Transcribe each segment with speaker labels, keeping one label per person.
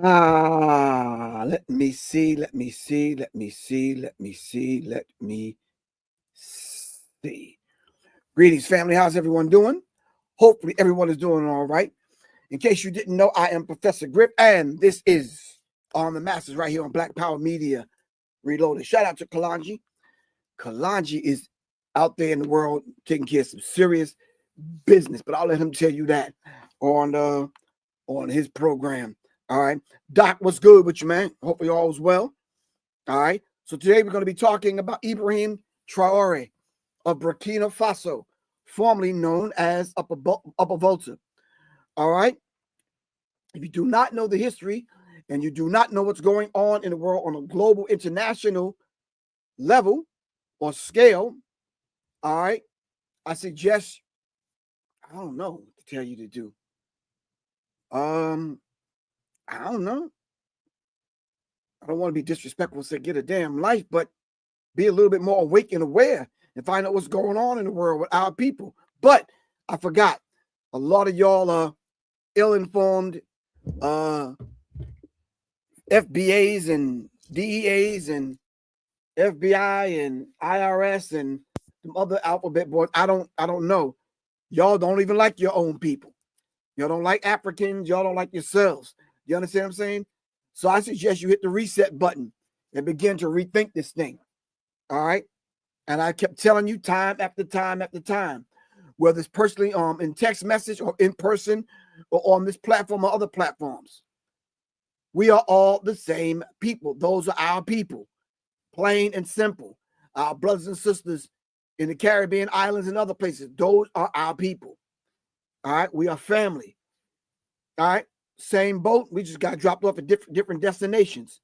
Speaker 1: Let me see, let me see, let me see, let me see, let me see. Greetings, family. How's everyone doing? Hopefully, everyone is doing all right. In case you didn't know, I am Professor Griff, and this is On the Masters right here on Black Power Media Reloaded. Shout out to Kalanji. Kalanji is out there in the world taking care of some serious business, but I'll let him tell you that on his program. All right. Doc, what's good with you, man? Hopefully all is well. All right. So today we're going to be talking about Ibrahim Traoré of Burkina Faso, formerly known as Upper Volta. All right. If you do not know the history and you do not know what's going on in the world on a global international level or scale, all right, I suggest, I don't know what to tell you to do. I don't know. I don't want to be disrespectful and say get a damn life, but be a little bit more awake and aware and find out what's going on in the world with our people. But I forgot, a lot of y'all are ill-informed FBAs and DEAs and FBI and IRS and some other alphabet boys. I don't know. Y'all don't even like your own people. Y'all don't like Africans. Y'all don't like yourselves. You understand what I'm saying? So I suggest you hit the reset button and begin to rethink this thing. All right. And I kept telling you time after time after time, whether it's personally in text message or in person or on this platform or other platforms. We are all the same people. Those are our people. Plain and simple. Our brothers and sisters in the Caribbean islands and other places. Those are our people. All right. We are family. All right. Same boat. We just got dropped off at different destinations.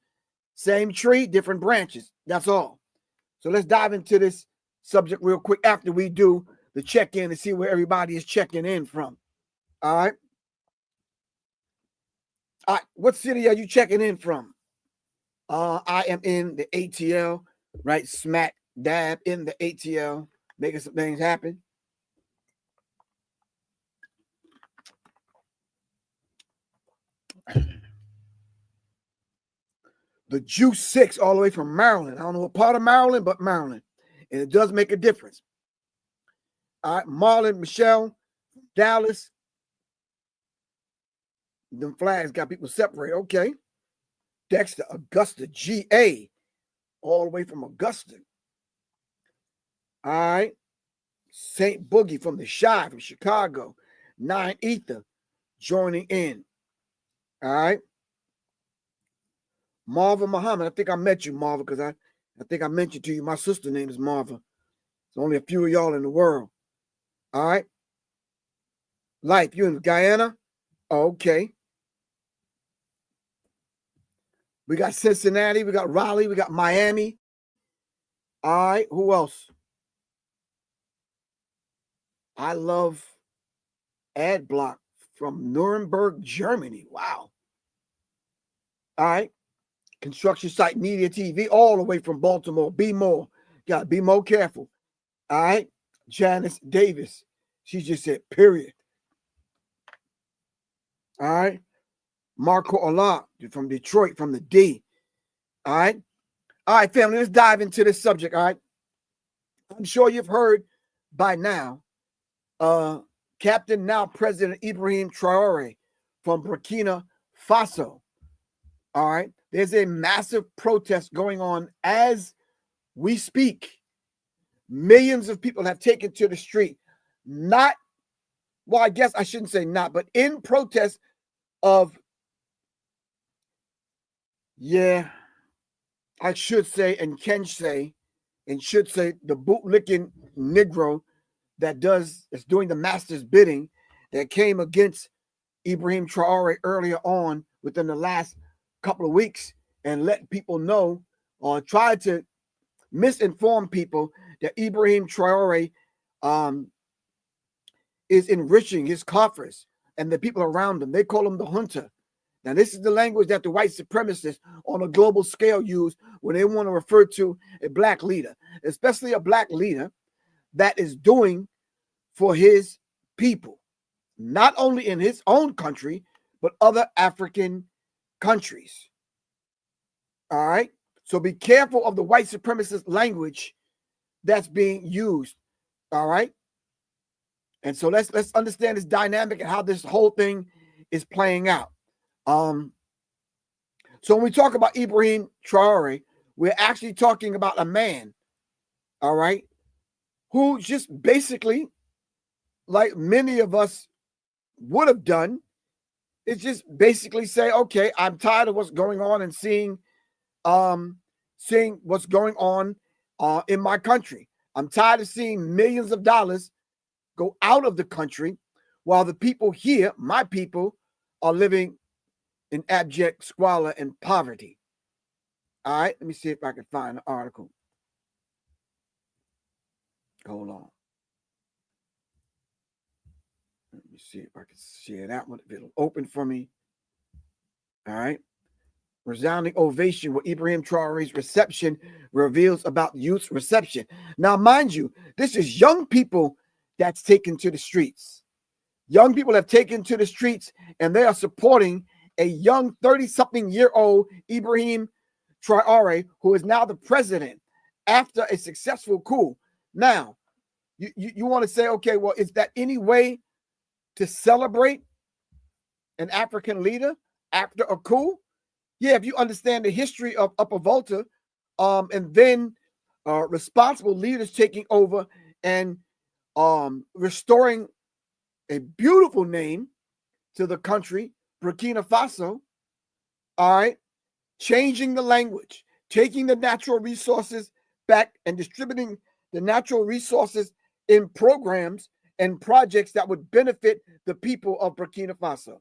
Speaker 1: Same tree, different branches. That's all. So let's dive into this subject real quick after we do the check-in and see where everybody is checking in from. All right. All right. What city are you checking in from? I am in the ATL, right smack dab in the ATL, making some things happen. The Juice 6 all the way from Maryland. I don't know what part of Maryland, but Maryland. And it does make a difference. All right, Marlon, Michelle, Dallas. Them flags got people separated. Okay. Dexter, Augusta, GA, all the way from Augusta. All right. St. Boogie from the Shy from Chicago. 9 Ether joining in. All right. Marva Muhammad. I think I met you, Marva, because I think I mentioned to you my sister's name is Marva. There's only a few of y'all in the world. All right. Life, you in Guyana? Okay. We got Cincinnati. We got Raleigh. We got Miami. All right. Who else? I love Ad Block from Nuremberg, Germany. Wow. All right. Construction Site Media TV, all the way from Baltimore. Be more. Got to be more careful. All right. Janice Davis. She just said, period. All right. Marco Ola from Detroit, from the D. All right. All right, family, let's dive into this subject. All right. I'm sure you've heard by now, Captain, now President Ibrahim Traoré from Burkina Faso. All right. There's a massive protest going on as we speak. Millions of people have taken to the street. Not, well, I guess I shouldn't say not, but in protest of, yeah, I should say and can say and should say the bootlicking Negro that's doing the master's bidding that came against Ibrahim Traoré earlier on within the last couple of weeks and let people know or try to misinform people that Ibrahim Traoré is enriching his coffers and the people around him. They call him the junta. Now, this is the language that the white supremacists on a global scale use when they want to refer to a black leader, especially a black leader that is doing for his people, not only in his own country, but other African countries. All right. So be careful of the white supremacist language that's being used. All right. And so let's understand this dynamic and how this whole thing is playing out. So when we talk about Ibrahim Traoré, we're actually talking about a man, all right, who just basically, like many of us would have done, is just basically say, okay, I'm tired of what's going on and seeing what's going on in my country. I'm tired of seeing millions of dollars go out of the country while the people here, my people, are living in abject squalor and poverty. All right, let me see if I can find the article. Hold on. Let me see if I can share that one. If it'll open for me. All right. Resounding ovation with Ibrahim Traoré's reception reveals about youth's reception. Now, mind you, this is young people that's taken to the streets. Young people have taken to the streets, and they are supporting a young 30-something-year-old Ibrahim Traoré, who is now the president after a successful coup. Now, you want to say, okay, well, is that any way to celebrate an African leader after a coup? Yeah, if you understand the history of Upper Volta, and then responsible leaders taking over and restoring a beautiful name to the country, Burkina Faso, all right, changing the language, taking the natural resources back and distributing the natural resources in programs and projects that would benefit the people of Burkina Faso.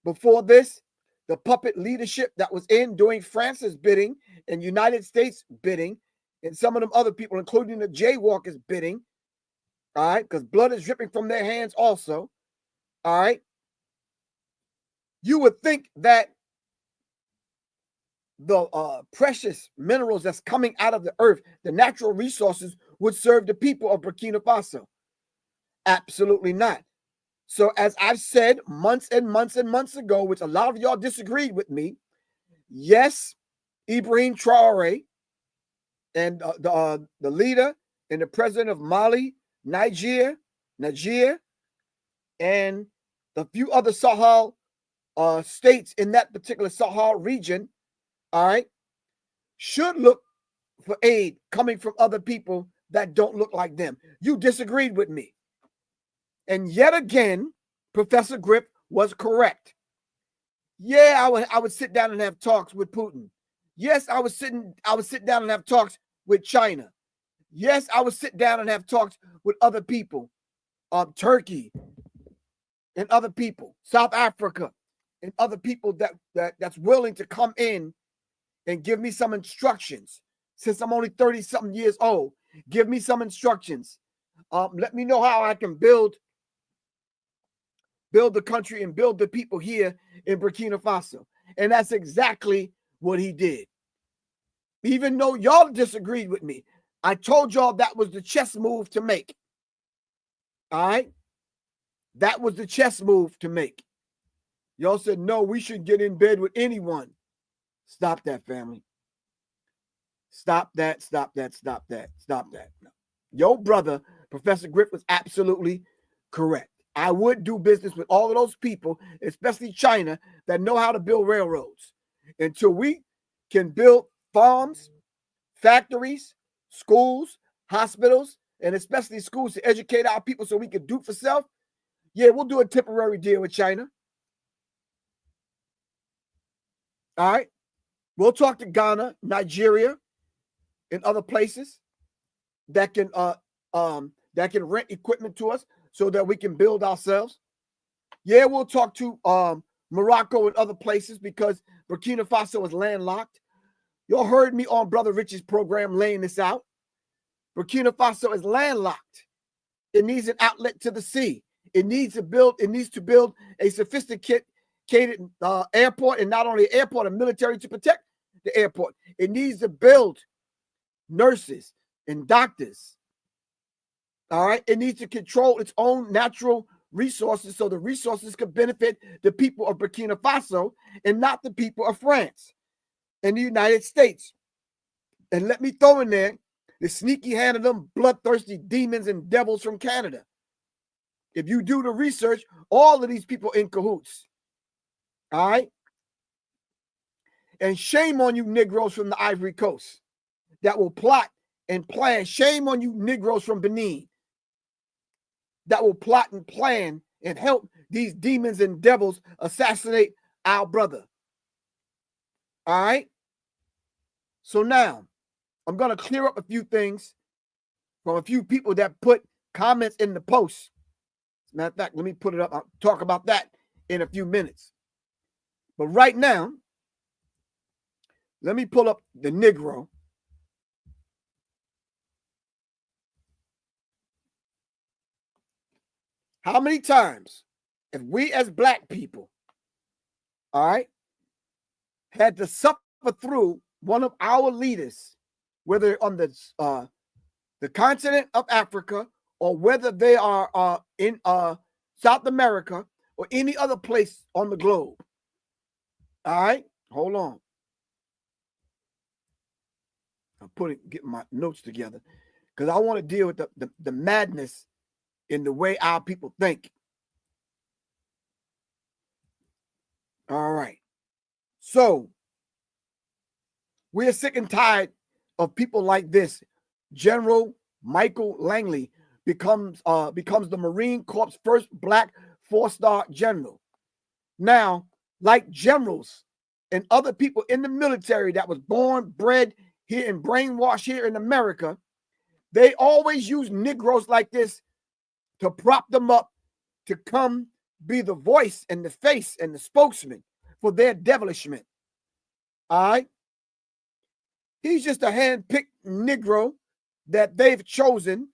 Speaker 1: Before this, the puppet leadership that was in doing France's bidding and United States bidding, and some of them other people, including the jaywalkers bidding, all right, because blood is dripping from their hands also, all right. You would think that the precious minerals that's coming out of the earth, the natural resources, would serve the people of Burkina Faso. Absolutely not. So as I've said months and months and months ago, which a lot of y'all disagreed with me, yes, Ibrahim Traoré and the leader and the president of Mali, Niger, and the few other Sahel states in that particular Sahel region, all right, should look for aid coming from other people that don't look like them. You disagreed with me. And yet again, Professor Griff was correct. Yeah, I would sit down and have talks with Putin. Yes, I would sit down and have talks with China. Yes, I would sit down and have talks with other people, Turkey and other people, South Africa and other people that's willing to come in and give me some instructions. Since I'm only 30-something years old, give me some instructions. Let me know how I can build the country and build the people here in Burkina Faso. And that's exactly what he did. Even though y'all disagreed with me, I told y'all that was the chess move to make. All right? That was the chess move to make. Y'all said, no, we should get in bed with anyone. Stop that, family. Stop that, stop that, stop that, stop that. No. Your brother, Professor Griff, was absolutely correct. I would do business with all of those people, especially China, that know how to build railroads. Until we can build farms, factories, schools, hospitals, and especially schools to educate our people so we can do for self, yeah, we'll do a temporary deal with China. All right? We'll talk to Ghana, Nigeria, and other places that can rent equipment to us so that we can build ourselves. Yeah, we'll talk to Morocco and other places because Burkina Faso is landlocked. Y'all heard me on Brother Rich's program laying this out. Burkina Faso is landlocked. It needs an outlet to the sea. It needs to build a sophisticated airport, and not only an airport, a military to protect the airport. It needs to build nurses and doctors. All right. It needs to control its own natural resources so the resources could benefit the people of Burkina Faso and not the people of France and the United States. And let me throw in there the sneaky hand of them bloodthirsty demons and devils from Canada. If you do the research, all of these people in cahoots. All right? And shame on you Negroes from the Ivory Coast that will plot and plan. Shame on you Negroes from Benin that will plot and plan and help these demons and devils assassinate our brother. All right? So now, I'm going to clear up a few things from a few people that put comments in the post. As a matter of fact, let me put it up. I'll talk about that in a few minutes. But right now, let me pull up the Negro. How many times have we as black people, all right, had to suffer through one of our leaders, whether on the continent of Africa or whether they are in South America or any other place on the globe? All right, hold on. I'm getting my notes together because I want to deal with the madness in the way our people think. All right. So we're sick and tired of people like this. General Michael Langley becomes the Marine Corps' first black 4-star general. Now, like generals and other people in the military that was born, bred here and brainwashed here in America, they always use Negroes like this to prop them up, to come be the voice and the face and the spokesman for their devilishment. All right? He's just a hand-picked Negro that they've chosen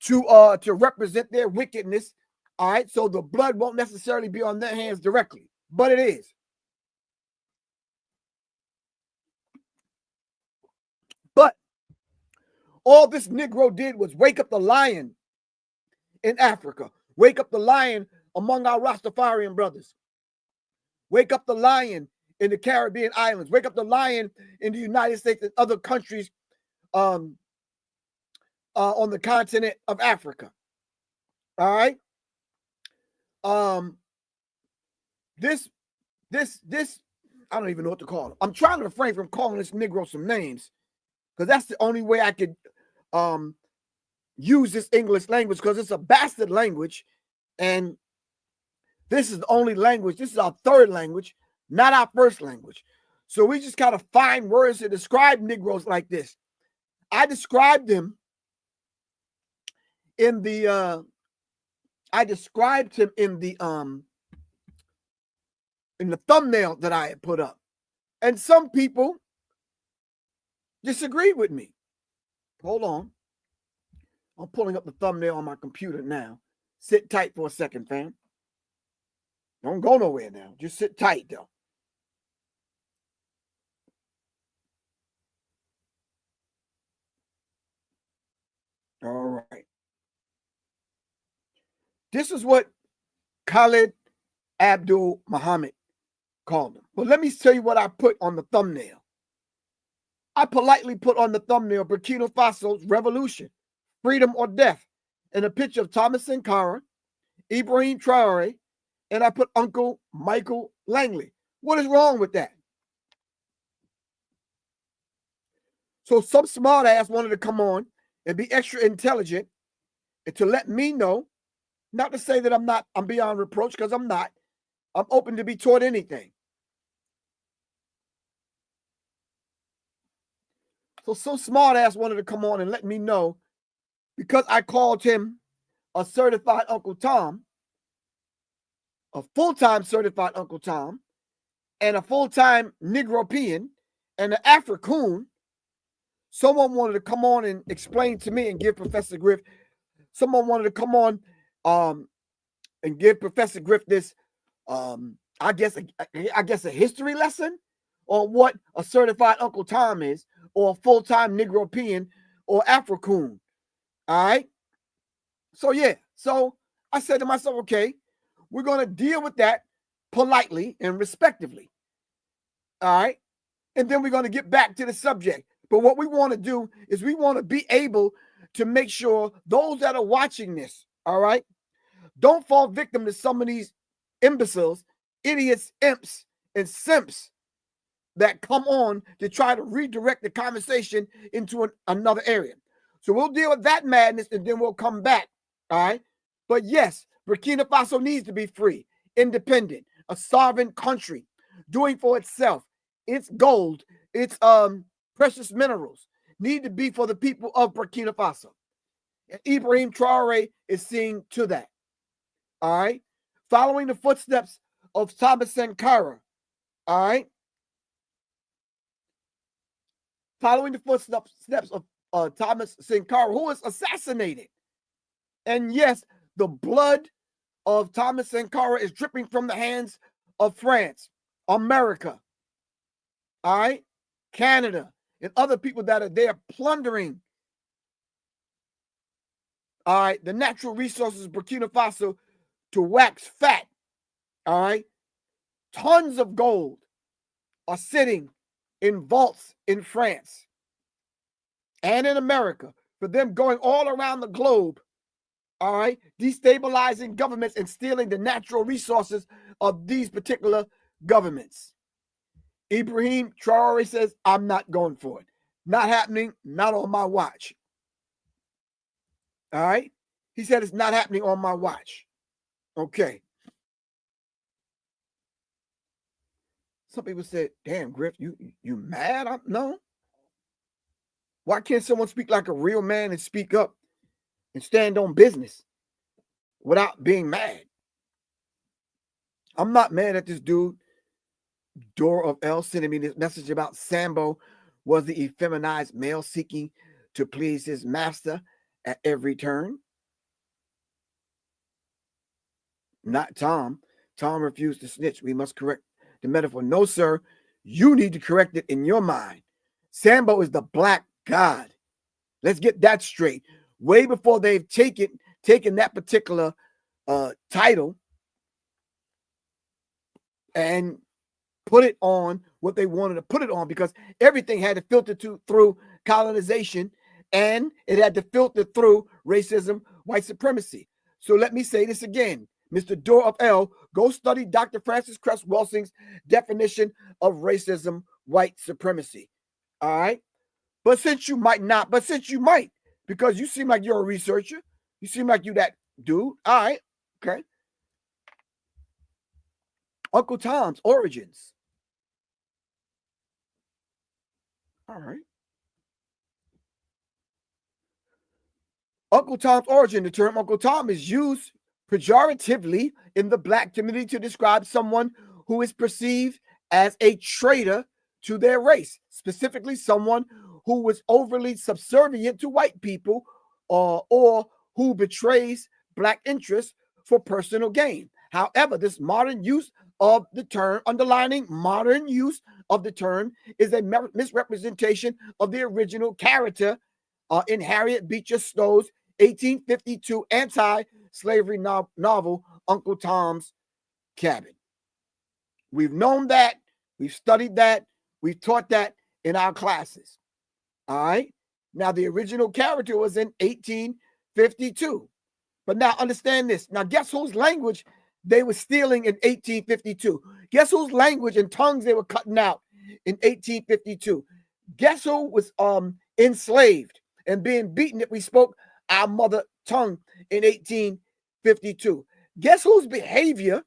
Speaker 1: to represent their wickedness. All right? So the blood won't necessarily be on their hands directly, but it is. But all this Negro did was wake up the lion in Africa, wake up the lion among our Rastafarian brothers, wake up the lion in the Caribbean islands, wake up the lion in the United States and other countries on the continent of Africa. All right. This I don't even know what to call it. I'm trying to refrain from calling this Negro some names because that's the only way I could use this English language, because it's a bastard language, and this is the only language. This is our third language, not our first language. So we just kind of find words to describe Negroes like this. I described him in the thumbnail that I had put up, and some people disagreed with me. Hold on. I'm pulling up the thumbnail on my computer now. Sit tight for a second, fam. Don't go nowhere now. Just sit tight, though. All right. This is what Khalid Abdul Muhammad called him. But let me tell you what I put on the thumbnail. I politely put on the thumbnail Burkina Faso's revolution, freedom or death, and a picture of Thomas Sankara, Ibrahim Traoré, and I put Uncle Michael Langley. What is wrong with that? So some smart ass wanted to come on and be extra intelligent and to let me know, not to say that I'm beyond reproach, because I'm not. I'm open to be taught anything. So some smart ass wanted to come on and let me know, because I called him a certified Uncle Tom, a full-time certified Uncle Tom, and a full-time Negropean, and an Africoon. Someone wanted to come on and explain to me and give Professor Griff. Someone wanted to come on and give Professor Griff this, I guess a history lesson on what a certified Uncle Tom is, or a full-time Negropean or Africoon. All right. So yeah. So I said to myself, okay, we're going to deal with that politely and respectively. All right. And then we're going to get back to the subject. But what we want to do is we want to be able to make sure those that are watching this, all right, don't fall victim to some of these imbeciles, idiots, imps, and simps that come on to try to redirect the conversation into another area. So we'll deal with that madness and then we'll come back. All right. But yes, Burkina Faso needs to be free, independent, a sovereign country, doing for itself. Its gold, its precious minerals need to be for the people of Burkina Faso. And Ibrahim Traoré is seeing to that. All right. Following the footsteps of Thomas Sankara. All right. Following the footsteps of Thomas Sankara, who was assassinated. And yes, the blood of Thomas Sankara is dripping from the hands of France, America, all right, Canada, and other people that are there plundering, all right, the natural resources of Burkina Faso to wax fat, all right. Tons of gold are sitting in vaults in France and in America for them going all around the globe, all right, destabilizing governments and stealing the natural resources of these particular governments. Ibrahim Traoré says, I'm not going for it. Not happening, not on my watch. All right? He said it's not happening on my watch. Okay. Some people said, damn, Griff, you mad? No. Why can't someone speak like a real man and speak up and stand on business without being mad? I'm not mad at this dude. Door of L sending me this message about Sambo was the effeminized male seeking to please his master at every turn. Not Tom. Tom refused to snitch. We must correct the metaphor. No, sir. You need to correct it in your mind. Sambo is the black god. Let's get that straight. Way before they've taken that particular title and put it on what they wanted to put it on, because everything had to filter through colonization, and it had to filter through racism, white supremacy. So let me say this again. Mr. Door of L, go study Dr. Francis Cress Welsing's definition of racism, white supremacy. All right? But since you might not, because you seem like you're a researcher, you seem like you that dude. All right. Okay. Uncle Tom's origins. All right. Uncle Tom's origin. The term Uncle Tom is used pejoratively in the black community to describe someone who is perceived as a traitor to their race, specifically someone who was overly subservient to white people or who betrays black interests for personal gain. However, this modern use of the term, underlining modern use of the term, is a misrepresentation of the original character in Harriet Beecher Stowe's 1852 anti-slavery novel, Uncle Tom's Cabin. We've known that. We've studied that. We've taught that in our classes. All right. Now, the original character was in 1852. But now understand this. Now, guess whose language they were stealing in 1852? Guess whose language and tongues they were cutting out in 1852? Guess who was enslaved and being beaten if we spoke our mother tongue in 1852? Guess whose behavior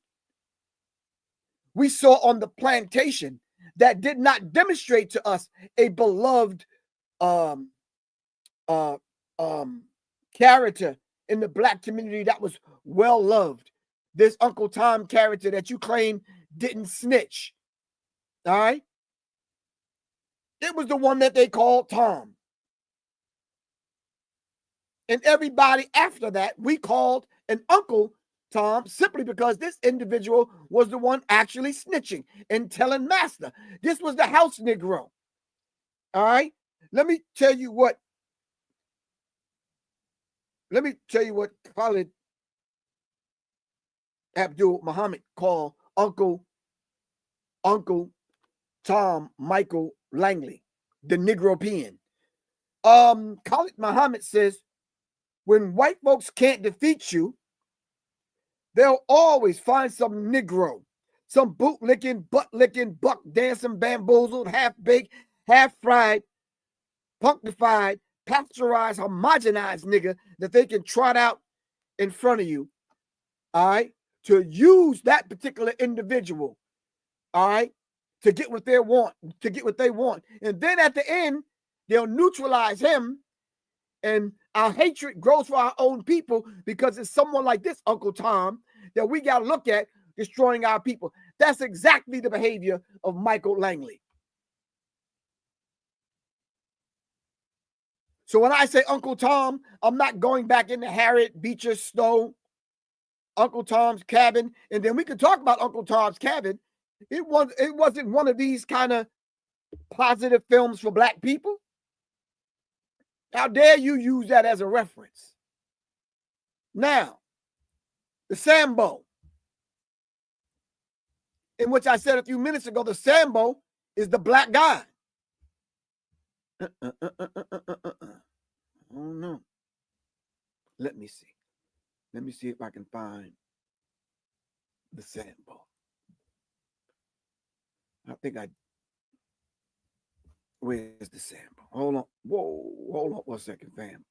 Speaker 1: we saw on the plantation that did not demonstrate to us a beloved character in the black community that was well loved? This Uncle Tom character that you claim didn't snitch. All right. It was the one that they called Tom. And everybody after that we called an Uncle Tom, simply because this individual was the one actually snitching and telling master. This was the house Negro. All right. Let me tell you what Khalid Abdul Muhammad called Uncle Tom Michael Langley, the Negropean. Khalid Muhammad says, when white folks can't defeat you, they'll always find some Negro, some boot-licking, butt-licking, buck-dancing, bamboozled, half-baked, half-fried, punctified, pasteurized, homogenized nigga that they can trot out in front of you, all right, to use that particular individual, all right, to get what they want, And then at the end, they'll neutralize him, and our hatred grows for our own people because it's someone like this, Uncle Tom, that we got to look at destroying our people. That's exactly the behavior of Michael Langley. So when I say Uncle Tom, I'm not going back into Harriet Beecher Stowe, Uncle Tom's Cabin, and then we can talk about Uncle Tom's Cabin. It wasn't one of these kind of positive films for black people. How dare you use that as a reference? Now, the Sambo, in which I said a few minutes ago, the Sambo is the black guy. Oh no. Let me see. Let me see if I can find the Sambo. I think where's the Sambo? Hold on. Whoa, hold on 1 second, fam.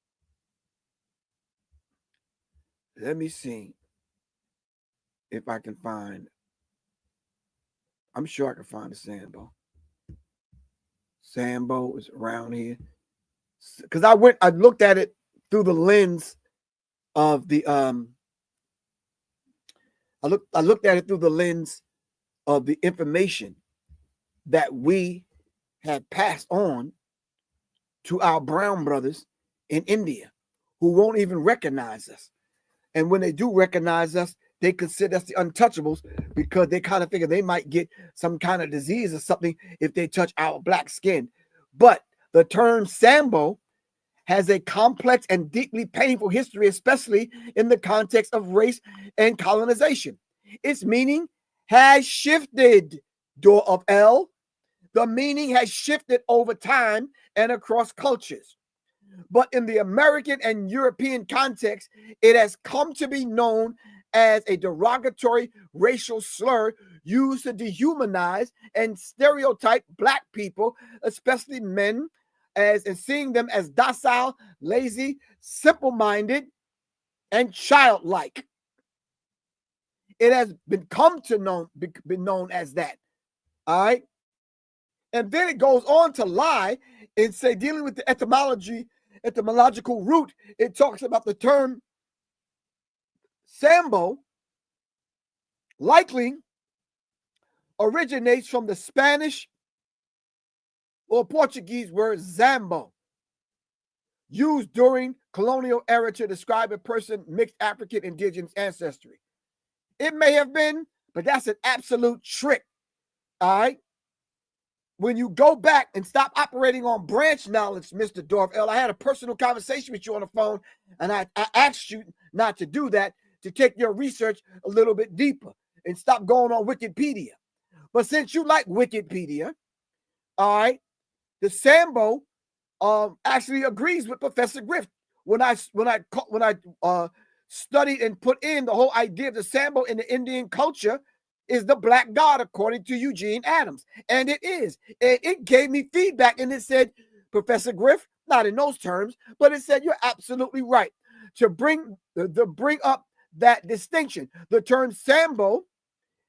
Speaker 1: Let me see if I can find. I'm sure I can find the Sambo. Sambo is around here. Because I looked at it through the lens of the I looked at it through the lens of the information that we had passed on to our brown brothers in India who won't even recognize us. And when they do recognize us, they consider us the untouchables because they kind of figure they might get some kind of disease or something if they touch our black skin. But the term Sambo has a complex and deeply painful history, especially in the context of race and colonization. Its meaning has shifted, door of L. The meaning has shifted over time and across cultures. But in the American and European context, it has come to be known as a derogatory racial slur used to dehumanize and stereotype black people, especially men, and seeing them as docile, lazy, simple-minded, and childlike. It has been known as that. All right. And then it goes on to lie and say, dealing with the etymological root, it talks about the term Sambo likely originates from the Spanish or Portuguese word Zambo, used during colonial era to describe a person mixed African indigenous ancestry. It may have been, but that's an absolute trick. All right. When you go back and stop operating on branch knowledge, Mr. Dorf L, I had a personal conversation with you on the phone, and I asked you not to do that, to take your research a little bit deeper and stop going on Wikipedia. But since you like Wikipedia, all right, the Sambo actually agrees with Professor Griff. When I studied and put in the whole idea of the Sambo in the Indian culture is the black god, according to Eugene Adams. And it is. And it gave me feedback, and it said, Professor Griff, not in those terms, but it said, you're absolutely right. To bring up that distinction, the term Sambo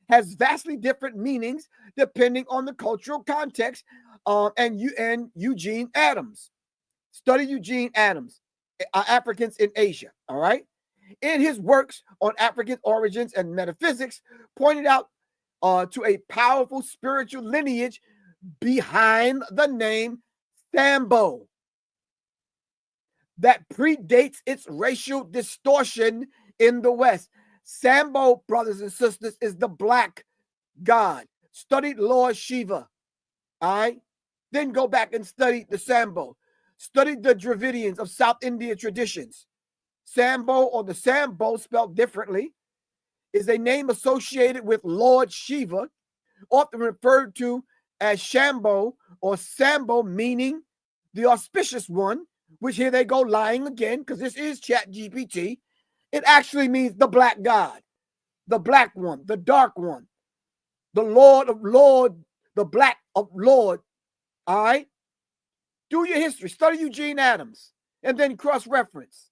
Speaker 1: has vastly different meanings depending on the cultural context. And Eugene Adams. Study Eugene Adams, Africans in Asia, all right? In his works on African origins and metaphysics, pointed out to a powerful spiritual lineage behind the name Sambo that predates its racial distortion in the West. Sambo, brothers and sisters, is the black god. Studied Lord Shiva, all right? Then go back and study the Sambo. Studied the Dravidians of South India traditions. Sambo, or the Sambo spelled differently, is a name associated with Lord Shiva, often referred to as Sambo or Sambo, meaning the auspicious one, which here they go lying again, because this is Chat GPT. It actually means the black God, the black one, the dark one, the Lord of Lord, the black of Lord. All right? Do your history, study Eugene Adams, and then cross-reference.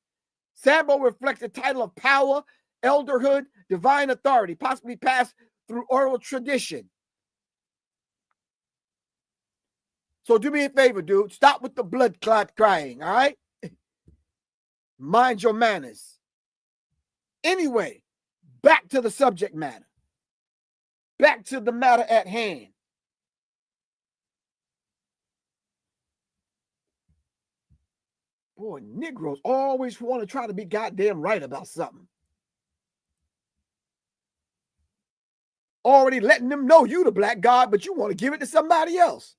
Speaker 1: Sambo reflects the title of power, elderhood, divine authority, possibly passed through oral tradition. So do me a favor, dude. Stop with the blood clot crying, all right? Mind your manners. Anyway, back to the subject matter. Back to the matter at hand. Boy, Negroes always want to try to be goddamn right about something. Already letting them know you the black God, but you want to give it to somebody else.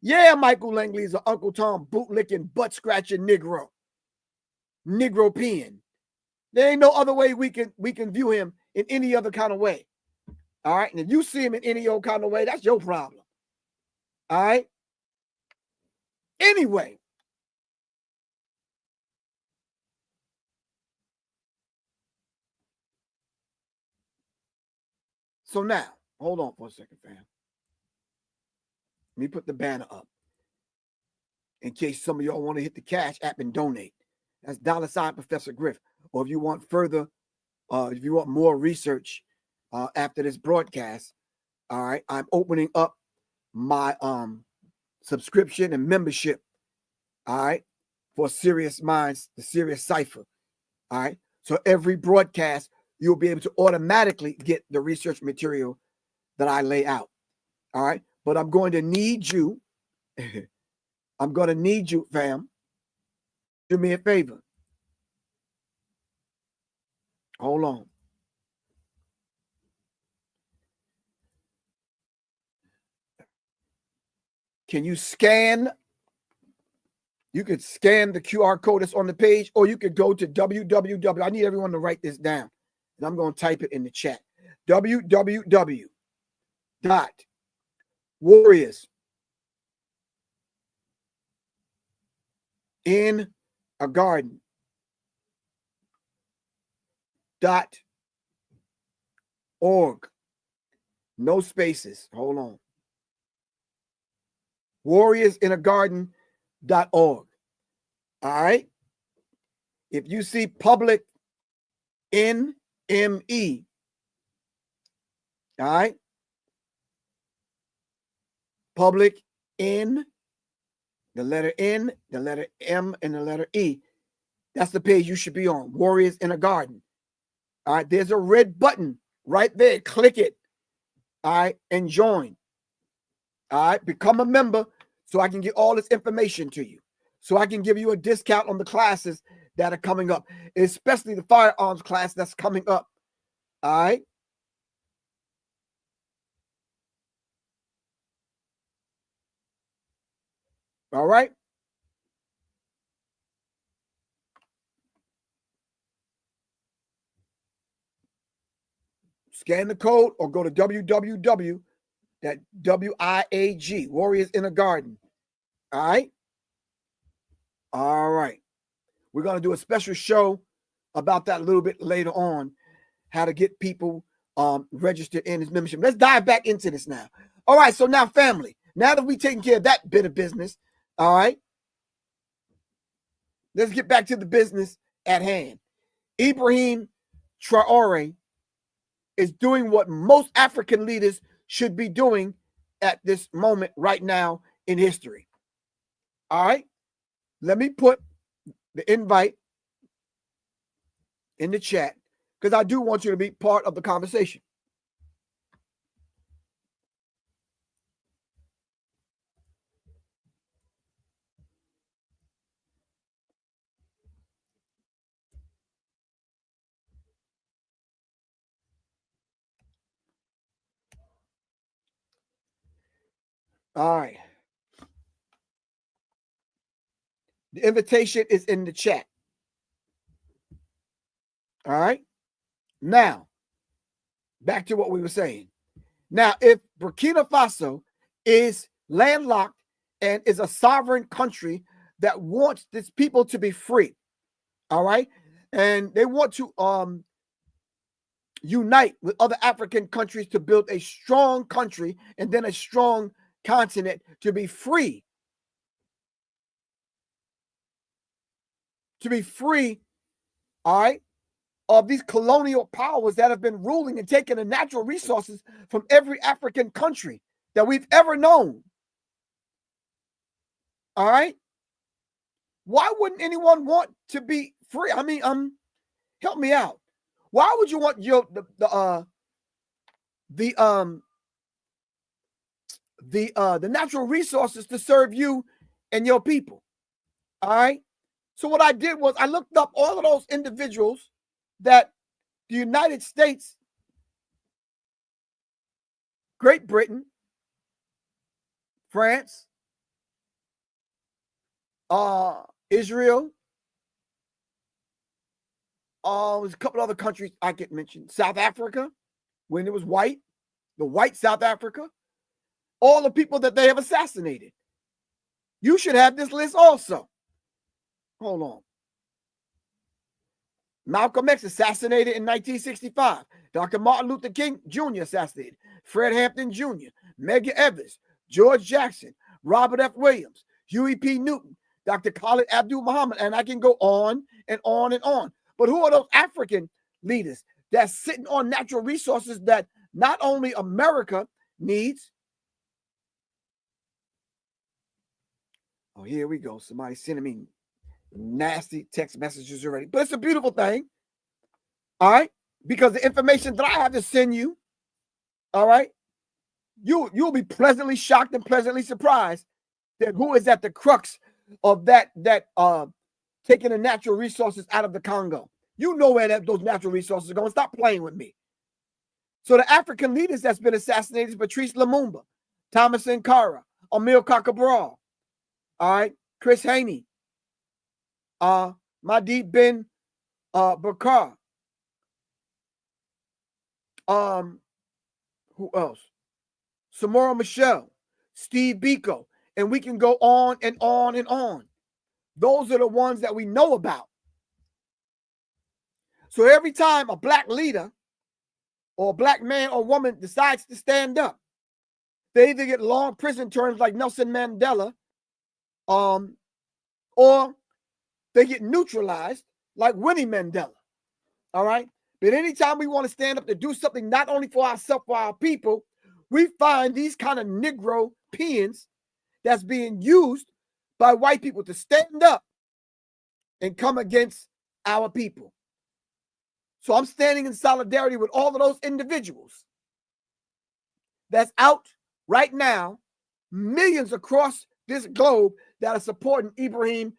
Speaker 1: Yeah, Michael Langley is an Uncle Tom bootlicking, butt-scratching Negro. Negropean. There ain't no other way we can view him in any other kind of way. All right? And if you see him in any old kind of way, that's your problem. All right? Anyway. So now, hold on for a second, fam. Let me put the banner up in case some of y'all want to hit the Cash App and donate. That's $ Professor Griff. Or if you want further, if you want more research after this broadcast, all right, I'm opening up my subscription and membership, all right, for Serious Minds, the Serious Cipher, all right. So every broadcast, you'll be able to automatically get the research material that I lay out, all right. But I'm going to need you. I'm going to need you, fam. Do me a favor. Hold on. Can you scan? You could scan the QR code that's on the page, or you could go to www. I need everyone to write this down, and I'm going to type it in the chat. www.warriors in a garden .org. No spaces. Hold on. warriorsinAgarden.org. All right. If you see public NME, all right. Public N, the letter N, the letter M, and the letter E. That's the page you should be on. Warriors in a Garden. All right. There's a red button right there. Click it. All right. And join. All right. Become a member so I can get all this information to you. So I can give you a discount on the classes that are coming up, especially the firearms class that's coming up. All right. All right. Scan the code or go to www.wiag, Warriors in a Garden. All right. All right. We're going to do a special show about that a little bit later on, how to get people registered in his membership. Let's dive back into this now. All right. So now, family, now that we've taken care of that bit of business, all right, let's get back to the business at hand. Ibrahim Traoré is doing what most African leaders should be doing at this moment right now in history. All right. Let me put the invite in the chat because I do want you to be part of the conversation. All right. The invitation is in the chat. All right. Now, back to what we were saying. Now, if Burkina Faso is landlocked and is a sovereign country that wants its people to be free, all right, and they want to unite with other African countries to build a strong country and then a strong continent to be free. To be free, all right, of these colonial powers that have been ruling and taking the natural resources from every African country that we've ever known. All right? Why wouldn't anyone want to be free? I mean, help me out. Why would you want the natural resources to serve you and your people? All right? So what I did was I looked up all of those individuals that the United States, Great Britain, France, Israel, there's a couple other countries I could mention. South Africa, when it was white, the white South Africa, all the people that they have assassinated. You should have this list also. Hold on. Malcolm X assassinated in 1965. Dr. Martin Luther King Jr. assassinated. Fred Hampton Jr., Medgar Evers, George Jackson, Robert F. Williams, Huey P. Newton, Dr. Khalid Abdul Muhammad, and I can go on and on and on. But who are those African leaders that's sitting on natural resources that not only America needs? Oh, here we go. Somebody sending me nasty text messages already. But it's a beautiful thing. All right? Because the information that I have to send you, all right, you'll be pleasantly shocked and pleasantly surprised that who is at the crux of that taking the natural resources out of the Congo. You know where those natural resources are going. Stop playing with me. So the African leaders that's been assassinated is Patrice Lumumba, Thomas Sankara, Amilcar Cabral, all right, Chris Haney, Mahdi bin Bakar. Who else? Samora Machel, Steve Biko, and we can go on and on and on. Those are the ones that we know about. So every time a black leader or a black man or woman decides to stand up, they either get long prison terms like Nelson Mandela, or they get neutralized like Winnie Mandela. All right? But anytime we want to stand up to do something not only for ourselves, for our people, we find these kind of Negro peons that's being used by white people to stand up and come against our people. So I'm standing in solidarity with all of those individuals that's out right now, millions across this globe that are supporting Ibrahim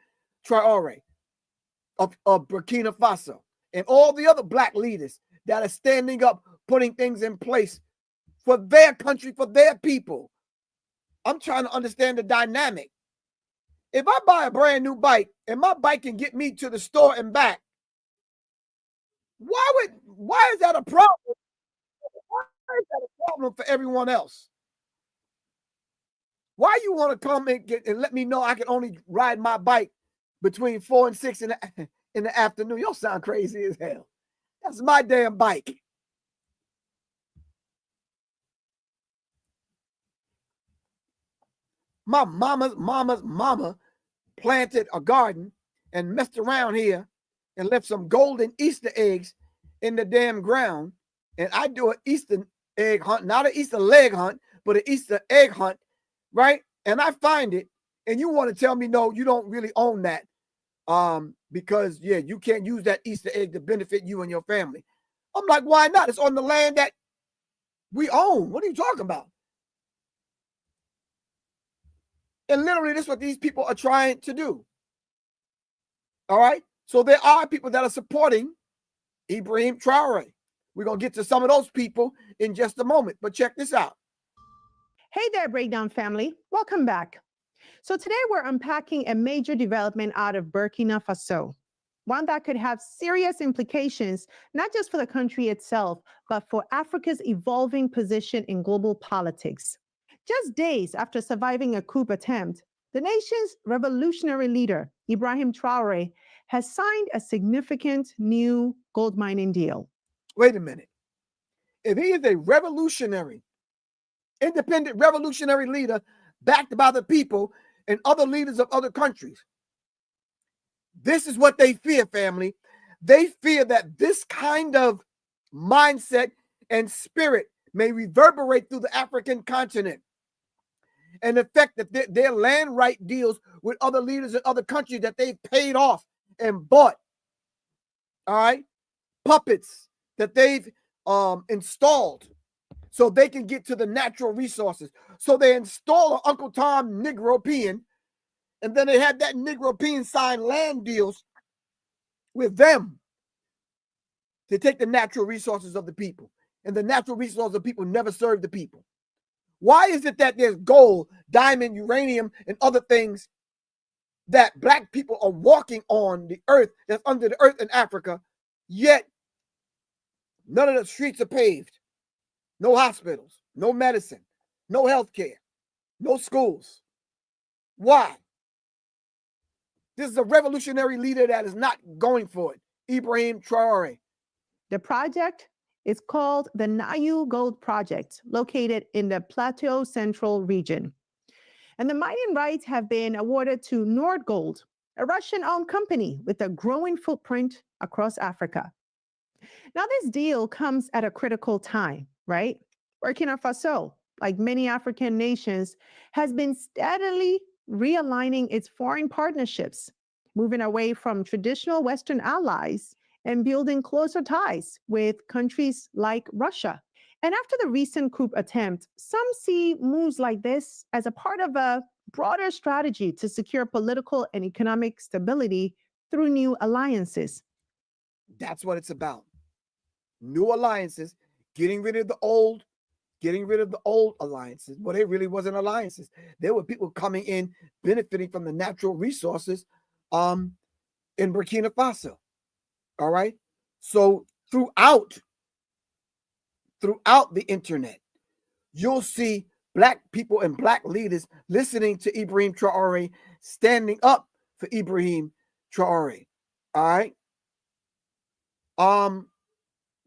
Speaker 1: Traoré of Burkina Faso, and all the other black leaders that are standing up, putting things in place for their country, for their people. I'm trying to understand the dynamic. If I buy a brand new bike and my bike can get me to the store and back, why is that a problem? Why is that a problem for everyone else? Why you want to come and let me know I can only ride my bike between 4 and 6 in the afternoon? Y'all sound crazy as hell. That's my damn bike. My mama's mama planted a garden and messed around here and left some golden Easter eggs in the damn ground. And I do an Easter egg hunt, not an Easter leg hunt, but an Easter egg hunt, right? And I find it, and you want to tell me, no, you don't really own that, because, yeah, you can't use that Easter egg to benefit you and your family. I'm like, why not? It's on the land that we own. What are you talking about? And literally, this is what these people are trying to do. All right? So there are people that are supporting Ibrahim Traoré. We're going to get to some of those people in just a moment. But check this out.
Speaker 2: Hey there, Breakdown family. Welcome back. So today we're unpacking a major development out of Burkina Faso. one that could have serious implications, not just for the country itself, but for Africa's evolving position in global politics. Just days after surviving a coup attempt, the nation's revolutionary leader, Ibrahim Traoré, has signed a significant new gold mining deal.
Speaker 1: Wait a minute. If he is a revolutionary, independent revolutionary leader backed by the people and other leaders of other countries, this is what they fear, family. They fear that this kind of mindset and spirit may reverberate through the African continent and affect that their land right deals with other leaders in other countries that they've paid off and bought. All right? Puppets that they've installed so they can get to the natural resources. So they install an Uncle Tom Negropean, and then they had that Negropean sign land deals with them to take the natural resources of the people. And the natural resources of the people never serve the people. Why is it that there's gold, diamond, uranium, and other things that black people are walking on the earth, that's under the earth in Africa, yet none of the streets are paved? No hospitals, no medicine, no health care, no schools. Why? This is a revolutionary leader that is not going for it. Ibrahim Traoré.
Speaker 2: The project is called the Nayu Gold Project, located in the Plateau Central region. And the mining rights have been awarded to Nordgold, a Russian-owned company with a growing footprint across Africa. Now, this deal comes at a critical time, right? Burkina Faso, like many African nations, has been steadily realigning its foreign partnerships, moving away from traditional Western allies and building closer ties with countries like Russia. And after the recent coup attempt, some see moves like this as a part of a broader strategy to secure political and economic stability through new alliances.
Speaker 1: That's what it's about. New alliances, getting rid of the old alliances. Well, they really wasn't alliances. There were people coming in, benefiting from the natural resources in Burkina Faso. All right. So throughout the internet, you'll see black people and black leaders listening to Ibrahim Traoré, standing up for Ibrahim Traoré. All right.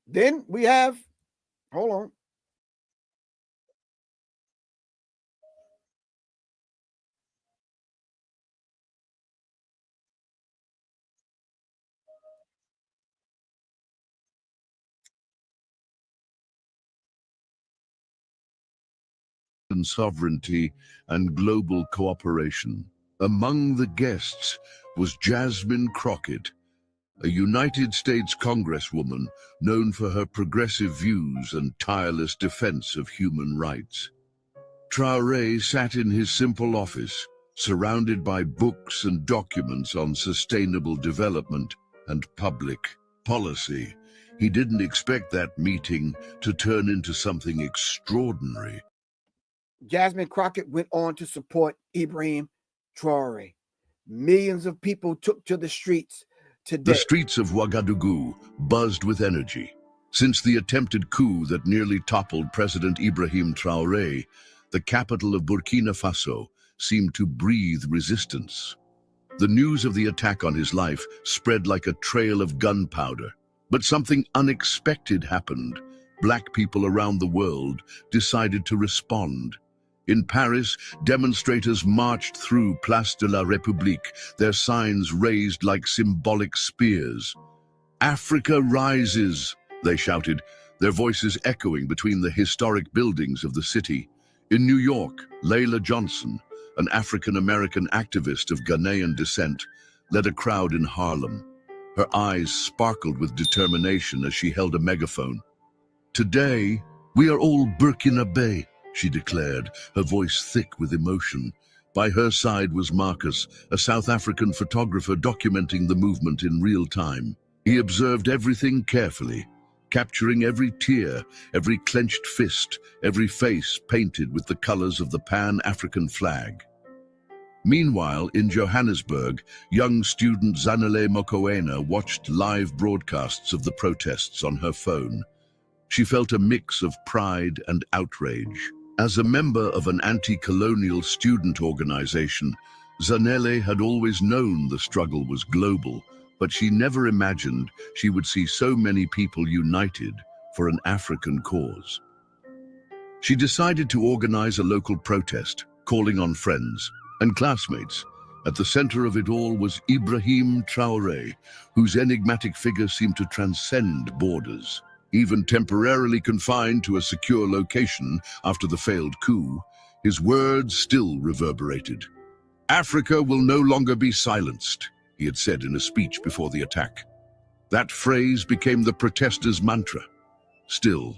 Speaker 1: Then we have, hold on.
Speaker 3: And sovereignty and global cooperation. Among the guests was Jasmine Crockett, a United States Congresswoman known for her progressive views and tireless defense of human rights. Traoré sat in his simple office, surrounded by books and documents on sustainable development and public policy. He didn't expect that meeting to turn into something extraordinary.
Speaker 1: Jasmine Crockett went on to support Ibrahim Traoré. Millions of people took to the streets today.
Speaker 3: The streets of Ouagadougou buzzed with energy. Since the attempted coup that nearly toppled President Ibrahim Traoré, the capital of Burkina Faso seemed to breathe resistance. The news of the attack on his life spread like a trail of gunpowder. But something unexpected happened. Black people around the world decided to respond. In Paris, demonstrators marched through Place de la République, their signs raised like symbolic spears. "Africa rises," they shouted, their voices echoing between the historic buildings of the city. In New York, Layla Johnson, an African-American activist of Ghanaian descent, led a crowd in Harlem. Her eyes sparkled with determination as she held a megaphone. "Today, we are all Burkinabé," she declared, her voice thick with emotion. By her side was Marcus, a South African photographer documenting the movement in real time. He observed everything carefully, capturing every tear, every clenched fist, every face painted with the colors of the Pan-African flag. Meanwhile, in Johannesburg, young student Zanele Mokoena watched live broadcasts of the protests on her phone. She felt a mix of pride and outrage. As a member of an anti-colonial student organization, Zanele had always known the struggle was global, but she never imagined she would see so many people united for an African cause. She decided to organize a local protest, calling on friends and classmates. At the center of it all was Ibrahim Traoré, whose enigmatic figure seemed to transcend borders. Even temporarily confined to a secure location after the failed coup, his words still reverberated. "Africa will no longer be silenced," he had said in a speech before the attack. That phrase became the protesters' mantra. Still,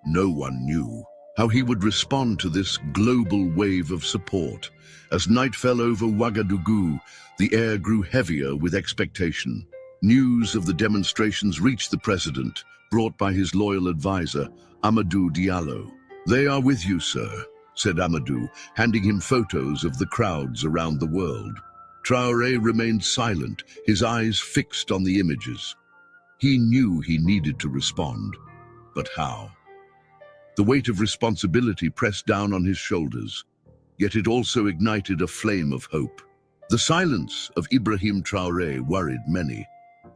Speaker 3: no one knew how he would respond to this global wave of support. As night fell over Ouagadougou, the air grew heavier with expectation. News of the demonstrations reached the president, brought by his loyal advisor, Amadou Diallo. "They are with you, sir," said Amadou, handing him photos of the crowds around the world. Traoré remained silent, his eyes fixed on the images. He knew he needed to respond, but how? The weight of responsibility pressed down on his shoulders, yet it also ignited a flame of hope. The silence of Ibrahim Traoré worried many.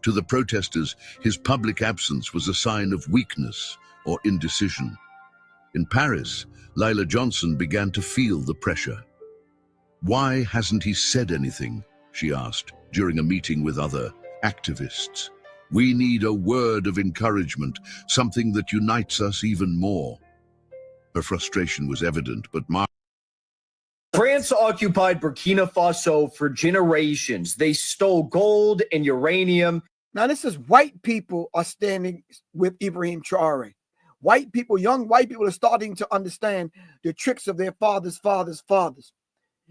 Speaker 3: To the protesters, his public absence was a sign of weakness or indecision. In Paris, Lila Johnson began to feel the pressure. "Why hasn't he said anything?" she asked during a meeting with other activists. "We need a word of encouragement, something that unites us even more." Her frustration was evident, but
Speaker 4: France occupied Burkina Faso for generations. They stole gold and uranium.
Speaker 1: Now, this is white people are standing with Ibrahim Traoré. White people, young white people are starting to understand the tricks of their fathers' fathers' fathers.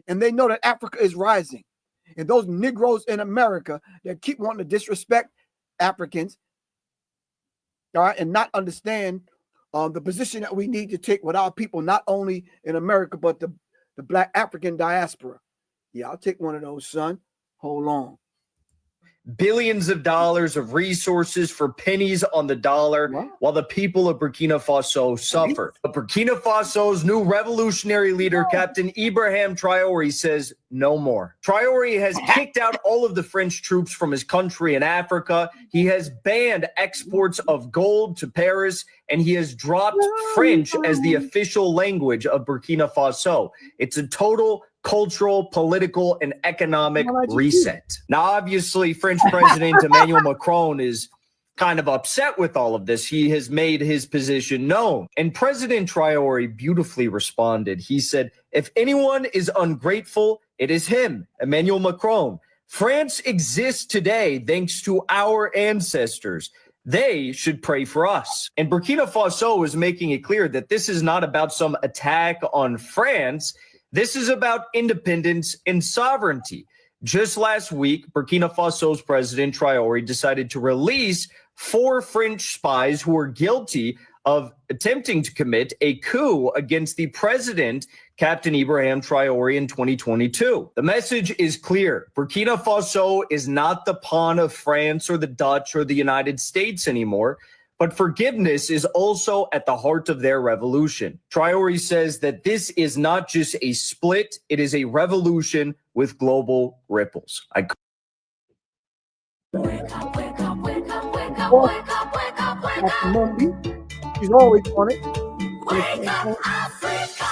Speaker 1: And they know that Africa is rising. And those Negroes in America that keep wanting to disrespect Africans, all right, and not understand the position that we need to take with our people, not only in America, but the Black African diaspora. Yeah, I'll take one of those, son. Hold on.
Speaker 4: Billions of dollars of resources for pennies on the dollar,
Speaker 1: Wow.
Speaker 4: while the people of Burkina Faso suffered. But Burkina Faso's new revolutionary leader, Captain Ibrahim Traoré, says no more. Traoré has kicked out all of the French troops from his country in Africa. He has banned exports of gold to Paris, and he has dropped French as the official language of Burkina Faso. It's a total cultural, political, and economic reset. Now, obviously, French President Emmanuel Macron is kind of upset with all of this. He has made his position known. And President Traoré beautifully responded. He said, "If anyone is ungrateful, it is him, Emmanuel Macron. France exists today thanks to our ancestors. They should pray for us." And Burkina Faso is making it clear that this is not about some attack on France. This is about independence and sovereignty. Just last week, Burkina Faso's President Traoré decided to release 4 French spies who were guilty of attempting to commit a coup against the president, Captain Ibrahim Traoré, in 2022. The message is clear. Burkina Faso is not the pawn of France or the Dutch or the United States anymore. But forgiveness is also at the heart of their revolution. Traoré says that this is not just a split, it is a revolution with global ripples.
Speaker 5: Wake up, wake up, wake up, wake up, wake up, wake up, wake up, wake up.
Speaker 1: She's always on it.
Speaker 5: Wake up, Africa.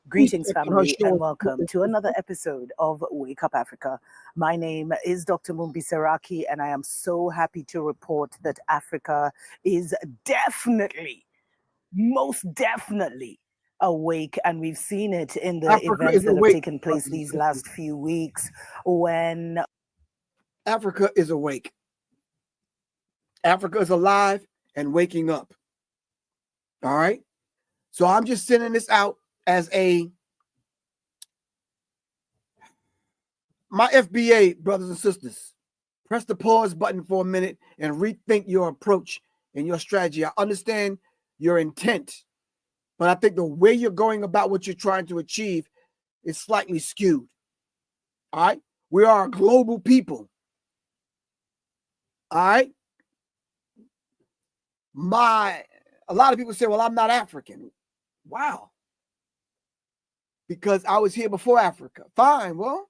Speaker 6: Greetings, family, and welcome to another episode of Wake Up Africa. My name is Dr. Mumbi Seraki, and I am so happy to report that Africa is definitely, most definitely awake. And we've seen it in the events that have taken place these last few weeks when
Speaker 1: Africa is awake. Africa is alive and waking up. All right. So I'm just sending this out as my FBA brothers and sisters. Press the pause button for a minute and rethink your approach and your strategy. I understand your intent, but I think the way you're going about what you're trying to achieve is slightly skewed. All right. We are a global people. All right. A lot of people say, well, I'm not African. Wow. Because I was here before Africa. Fine. Well,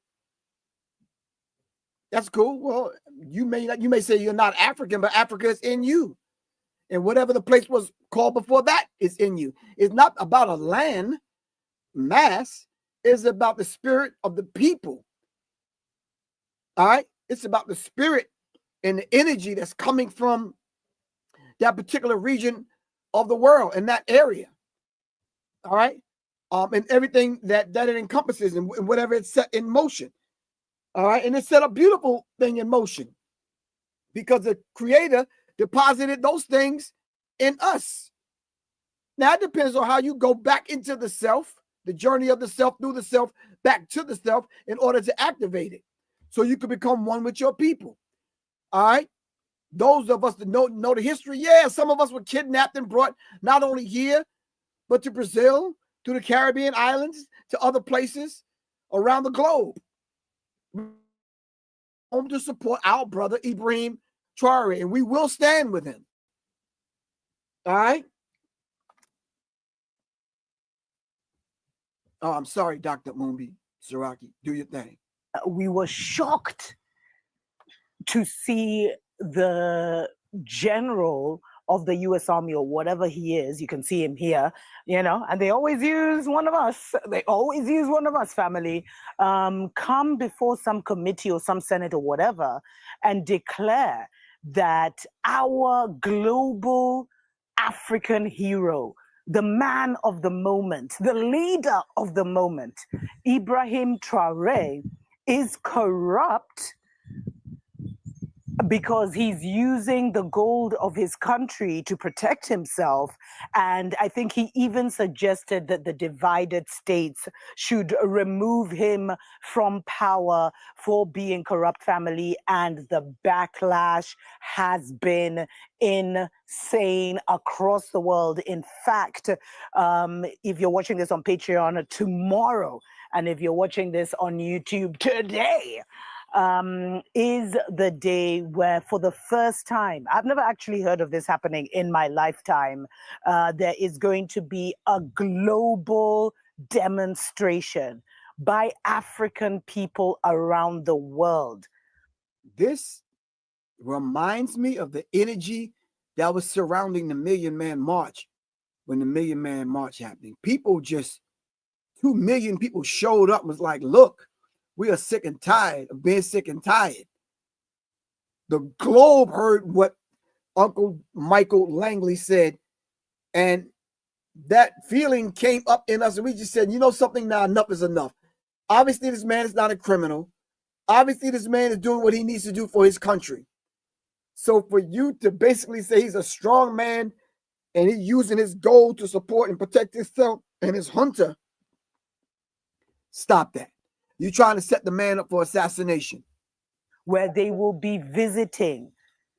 Speaker 1: that's cool. Well, you may say you're not African, but Africa is in you. And whatever the place was called before that is in you. It's not about a land mass. It's about the spirit of the people. All right. It's about the spirit and the energy that's coming from that particular region of the world and that area. All right. And everything that it encompasses and whatever it's set in motion. All right. And it set a beautiful thing in motion because the creator deposited those things in us. Now it depends on how you go back into the self, the journey of the self through the self, back to the self in order to activate it. So you can become one with your people. All right. Those of us that know the history, yeah, some of us were kidnapped and brought not only here, but to Brazil, to the Caribbean islands, to other places around the globe. Home to support our brother Ibrahim Traoré, and we will stand with him. All right. Oh, I'm sorry, Dr. Mumbi Saraki. Do your thing.
Speaker 6: We were shocked to see the general of the U.S. Army or whatever he is. You can see him here, and they always use one of us. They always use one of us, family. Come before some committee or some Senate or whatever and declare that our global African hero, the man of the moment, the leader of the moment, Ibrahim Traoré, is corrupt because he's using the gold of his country to protect himself. And I think he even suggested that the divided states should remove him from power for being corrupt, family. And the backlash has been insane across the world. In fact, if you're watching this on Patreon tomorrow, and if you're watching this on YouTube today, is the day where, for the first time, I've never actually heard of this happening in my lifetime, there is going to be a global demonstration by African people around the world.
Speaker 1: This reminds me of the energy that was surrounding the Million Man March when the Million Man March happened. 2 million people showed up and was like, look, we are sick and tired of being sick and tired. The globe heard what Uncle Michael Langley said, and that feeling came up in us, and we just said, you know something, now enough is enough. Obviously, this man is not a criminal. Obviously, this man is doing what he needs to do for his country. So for you to basically say he's a strong man and he's using his gold to support and protect himself and his hunter, stop that. You're trying to set the man up for assassination.
Speaker 6: Where they will be visiting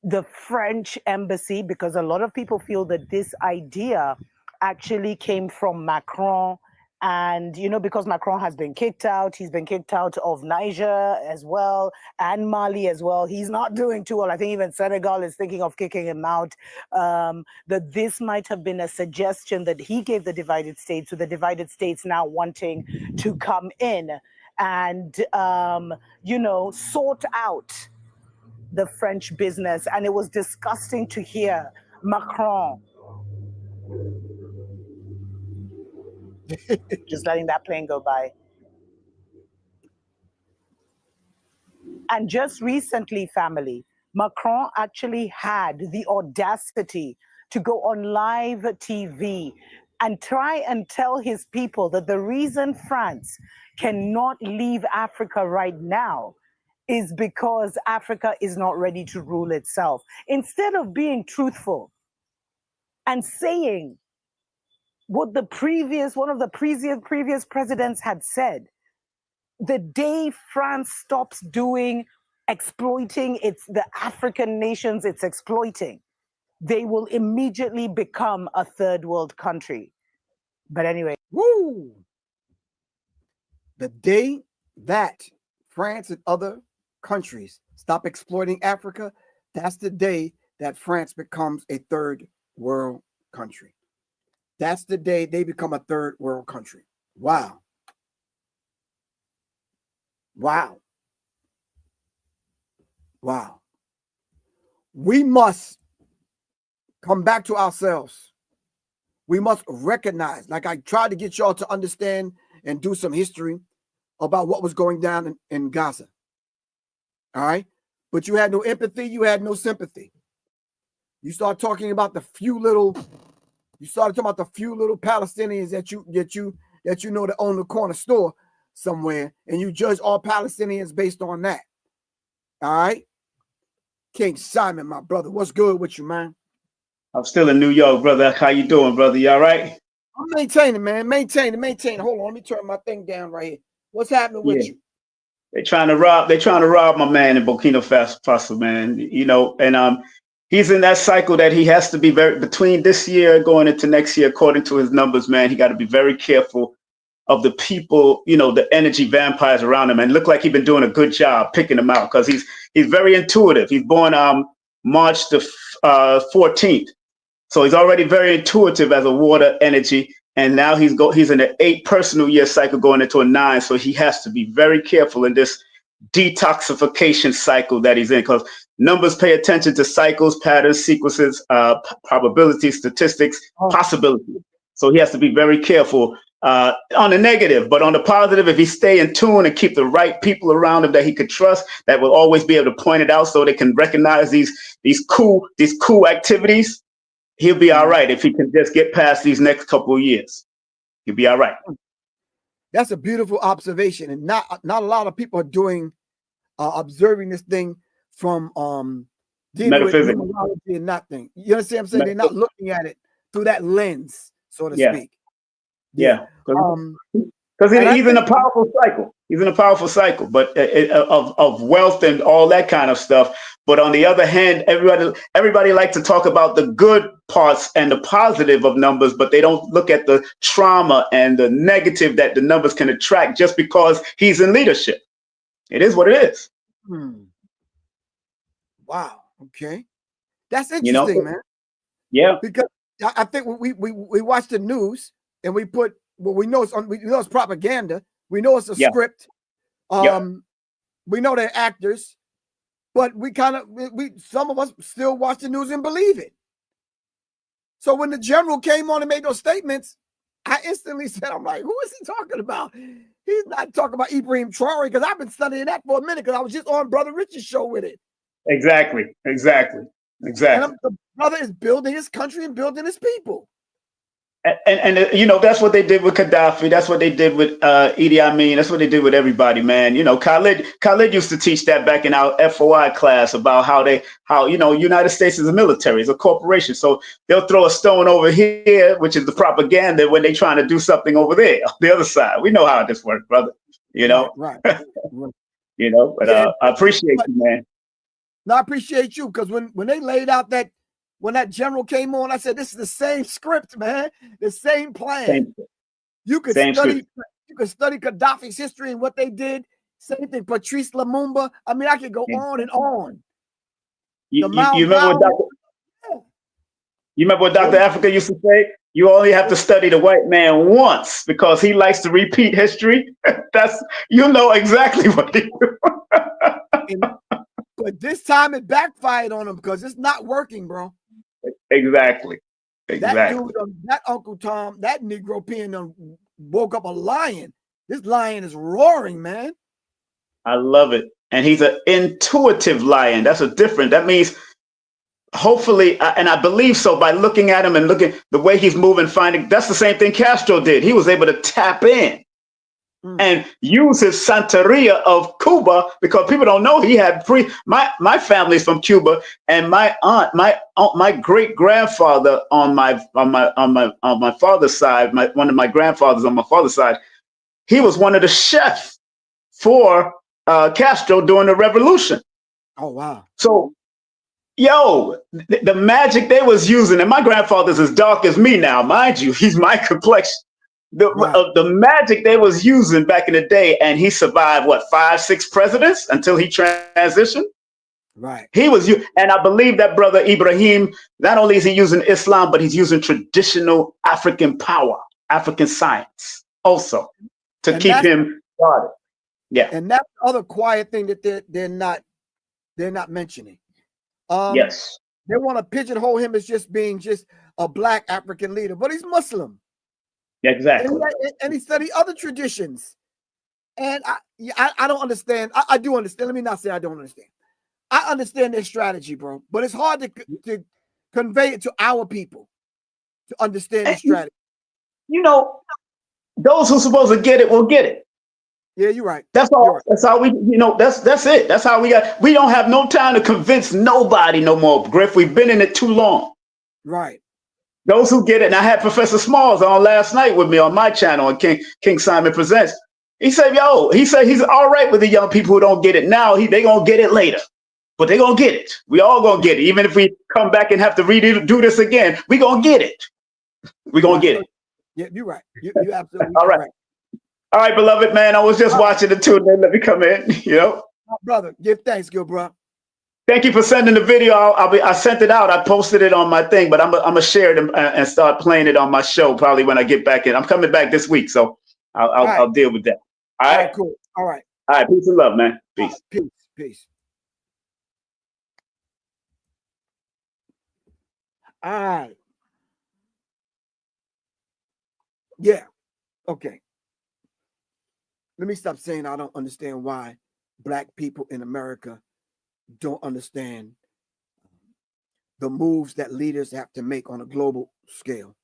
Speaker 6: the French embassy, because a lot of people feel that this idea actually came from Macron. And, because Macron has been kicked out, he's been kicked out of Niger as well, and Mali as well. He's not doing too well. I think even Senegal is thinking of kicking him out. That this might have been a suggestion that he gave the divided states, with the divided states now wanting to come in and, sort out the French business. And it was disgusting to hear Macron just letting that plane go by. And just recently, family, Macron actually had the audacity to go on live TV and try and tell his people that the reason France cannot leave Africa right now is because Africa is not ready to rule itself. Instead of being truthful and saying what one of the previous presidents had said, the day France stops exploiting the African nations it's exploiting, they will immediately become a third world country. But anyway.
Speaker 1: Woo! The day that France and other countries stop exploiting Africa, that's the day that France becomes a third world country. That's the day they become a third world country. Wow. Wow. Wow. We must come back to ourselves. We must recognize, like I tried to get y'all to understand and do some history about what was going down in Gaza. All right. But you had no empathy. You had no sympathy. You started talking about the few little Palestinians that you know that own the corner store somewhere, and you judge all Palestinians based on that. All right. King Simon, my brother, what's good with you, man?
Speaker 7: I'm still in New York, brother. How you doing, brother? You all right?
Speaker 1: I'm maintaining, man. Maintaining. Hold on, let me turn my thing down right here. What's happening with you?
Speaker 7: They're trying to rob my man in Burkina Faso, man. You know, and he's in that cycle that he has to be between this year going into next year, according to his numbers, man. He got to be very careful of the people, you know, the energy vampires around him, and look like he's been doing a good job picking them out because he's very intuitive. He's born March the 14th, so he's already very intuitive as a water energy. And now he's in an 8 personal year cycle going into a 9. So he has to be very careful in this detoxification cycle that he's in, because numbers pay attention to cycles, patterns, sequences, probability, statistics, possibility. So he has to be very careful on the negative, but on the positive, if he stay in tune and keep the right people around him that he could trust, that will always be able to point it out so they can recognize these coup activities. He'll be all right if he can just get past these next couple of years. He'll be all right.
Speaker 1: That's a beautiful observation, and not a lot of people are doing observing this thing from dealing with numerology and nothing. You understand what I'm saying? They're not looking at it through that lens, so to speak.
Speaker 7: Yeah. Because he's in a powerful cycle. He's in a powerful cycle, but of wealth and all that kind of stuff. But on the other hand, everybody likes to talk about the good parts and the positive of numbers, but they don't look at the trauma and the negative that the numbers can attract just because he's in leadership. It is what it is.
Speaker 1: Wow. Okay. That's interesting, man.
Speaker 7: Yeah.
Speaker 1: Because I think we watch the news and we put, well, we know it's propaganda. We know it's a script. We know they're actors, but some of us still watch the news and believe it. So when the general came on and made those statements, I instantly said, I'm like, who is he talking about? He's not talking about Ibrahim Traoré, because I've been studying that for a minute because I was just on Brother Richard's show with it. Exactly. And the brother is building his country and building his people.
Speaker 7: And you know, that's what they did with Gaddafi. That's what they did with Idi Amin. That's what they did with everybody, man. You know, Khalid used to teach that back in our FOI class about how you know, United States is a military, it's a corporation. So they'll throw a stone over here, which is the propaganda, when they're trying to do something over there on the other side. We know how this works, brother. You know,
Speaker 1: right.
Speaker 7: You know, but I appreciate you, man.
Speaker 1: No, I appreciate you, because when they laid out when that general came on, I said, this is the same script, man. The same plan. You could study Gaddafi's history and what they did. Same thing, Patrice Lumumba. I mean, I could go on and on.
Speaker 7: You remember what Dr. Africa used to say? You only have to study the white man once, because he likes to repeat history. You know exactly what he do.
Speaker 1: But this time it backfired on him, because it's not working, bro.
Speaker 7: Exactly.
Speaker 1: That dude, that Uncle Tom, that Negro peon woke up a lion. This lion is roaring, man.
Speaker 7: I love it. And he's an intuitive lion. That means, hopefully, and I believe so, by looking at him and looking the way he's moving, that's the same thing Castro did. He was able to tap in and use his Santeria of Cuba, because people don't know he had my family's from Cuba, and my great grandfather on my father's side, one of my grandfathers on my father's side, he was one of the chefs for Castro during the revolution.
Speaker 1: Oh wow!
Speaker 7: So, the magic they was using, and my grandfather's as dark as me now, mind you, he's my complexion. the magic they was using back in the day, and he survived what 5-6 presidents until he transitioned.
Speaker 1: Right.
Speaker 7: He was and I believe that brother Ibrahim, not only is he using Islam, but he's using traditional African power, African science also to keep him started. Yeah.
Speaker 1: And that's the other quiet thing that they're not mentioning.
Speaker 7: Yes.
Speaker 1: They want to pigeonhole him as just being just a black African leader, but he's Muslim.
Speaker 7: Exactly.
Speaker 1: And he studied other traditions. And I don't understand. I do understand. Let me not say I don't understand. I understand their strategy, bro, but it's hard to convey it to our people to understand the strategy.
Speaker 7: You know, those who's supposed to get it will get it.
Speaker 1: Yeah, you're right.
Speaker 7: That's all.
Speaker 1: Right.
Speaker 7: That's how we. That's it. That's how we got. We don't have no time to convince nobody no more, Griff. We've been in it too long.
Speaker 1: Right.
Speaker 7: Those who get it, and I had Professor Smalls on last night with me on my channel on King Simon Presents. He said, he's all right with the young people who don't get it now. They gonna get it later. But they're going to get it. We all going to get it. Even if we come back and have to do this again, we going to get it. We're going to get it.
Speaker 1: Yeah, you're right. You absolutely
Speaker 7: all right.
Speaker 1: Right.
Speaker 7: All right, beloved, man. I was just watching it too. Then let me come in,
Speaker 1: Brother, give thanks, good bro.
Speaker 7: Thank you for sending the video. I sent it out. I posted it on my thing, but I'm going to share it and start playing it on my show probably when I get back in. I'm coming back this week, so I'll deal with that. All right?
Speaker 1: Cool. All right.
Speaker 7: All right. Peace and love, man. Peace.
Speaker 1: Peace. All right. Yeah. Okay. Let me stop saying I don't understand why black people in America don't understand the moves that leaders have to make on a global scale.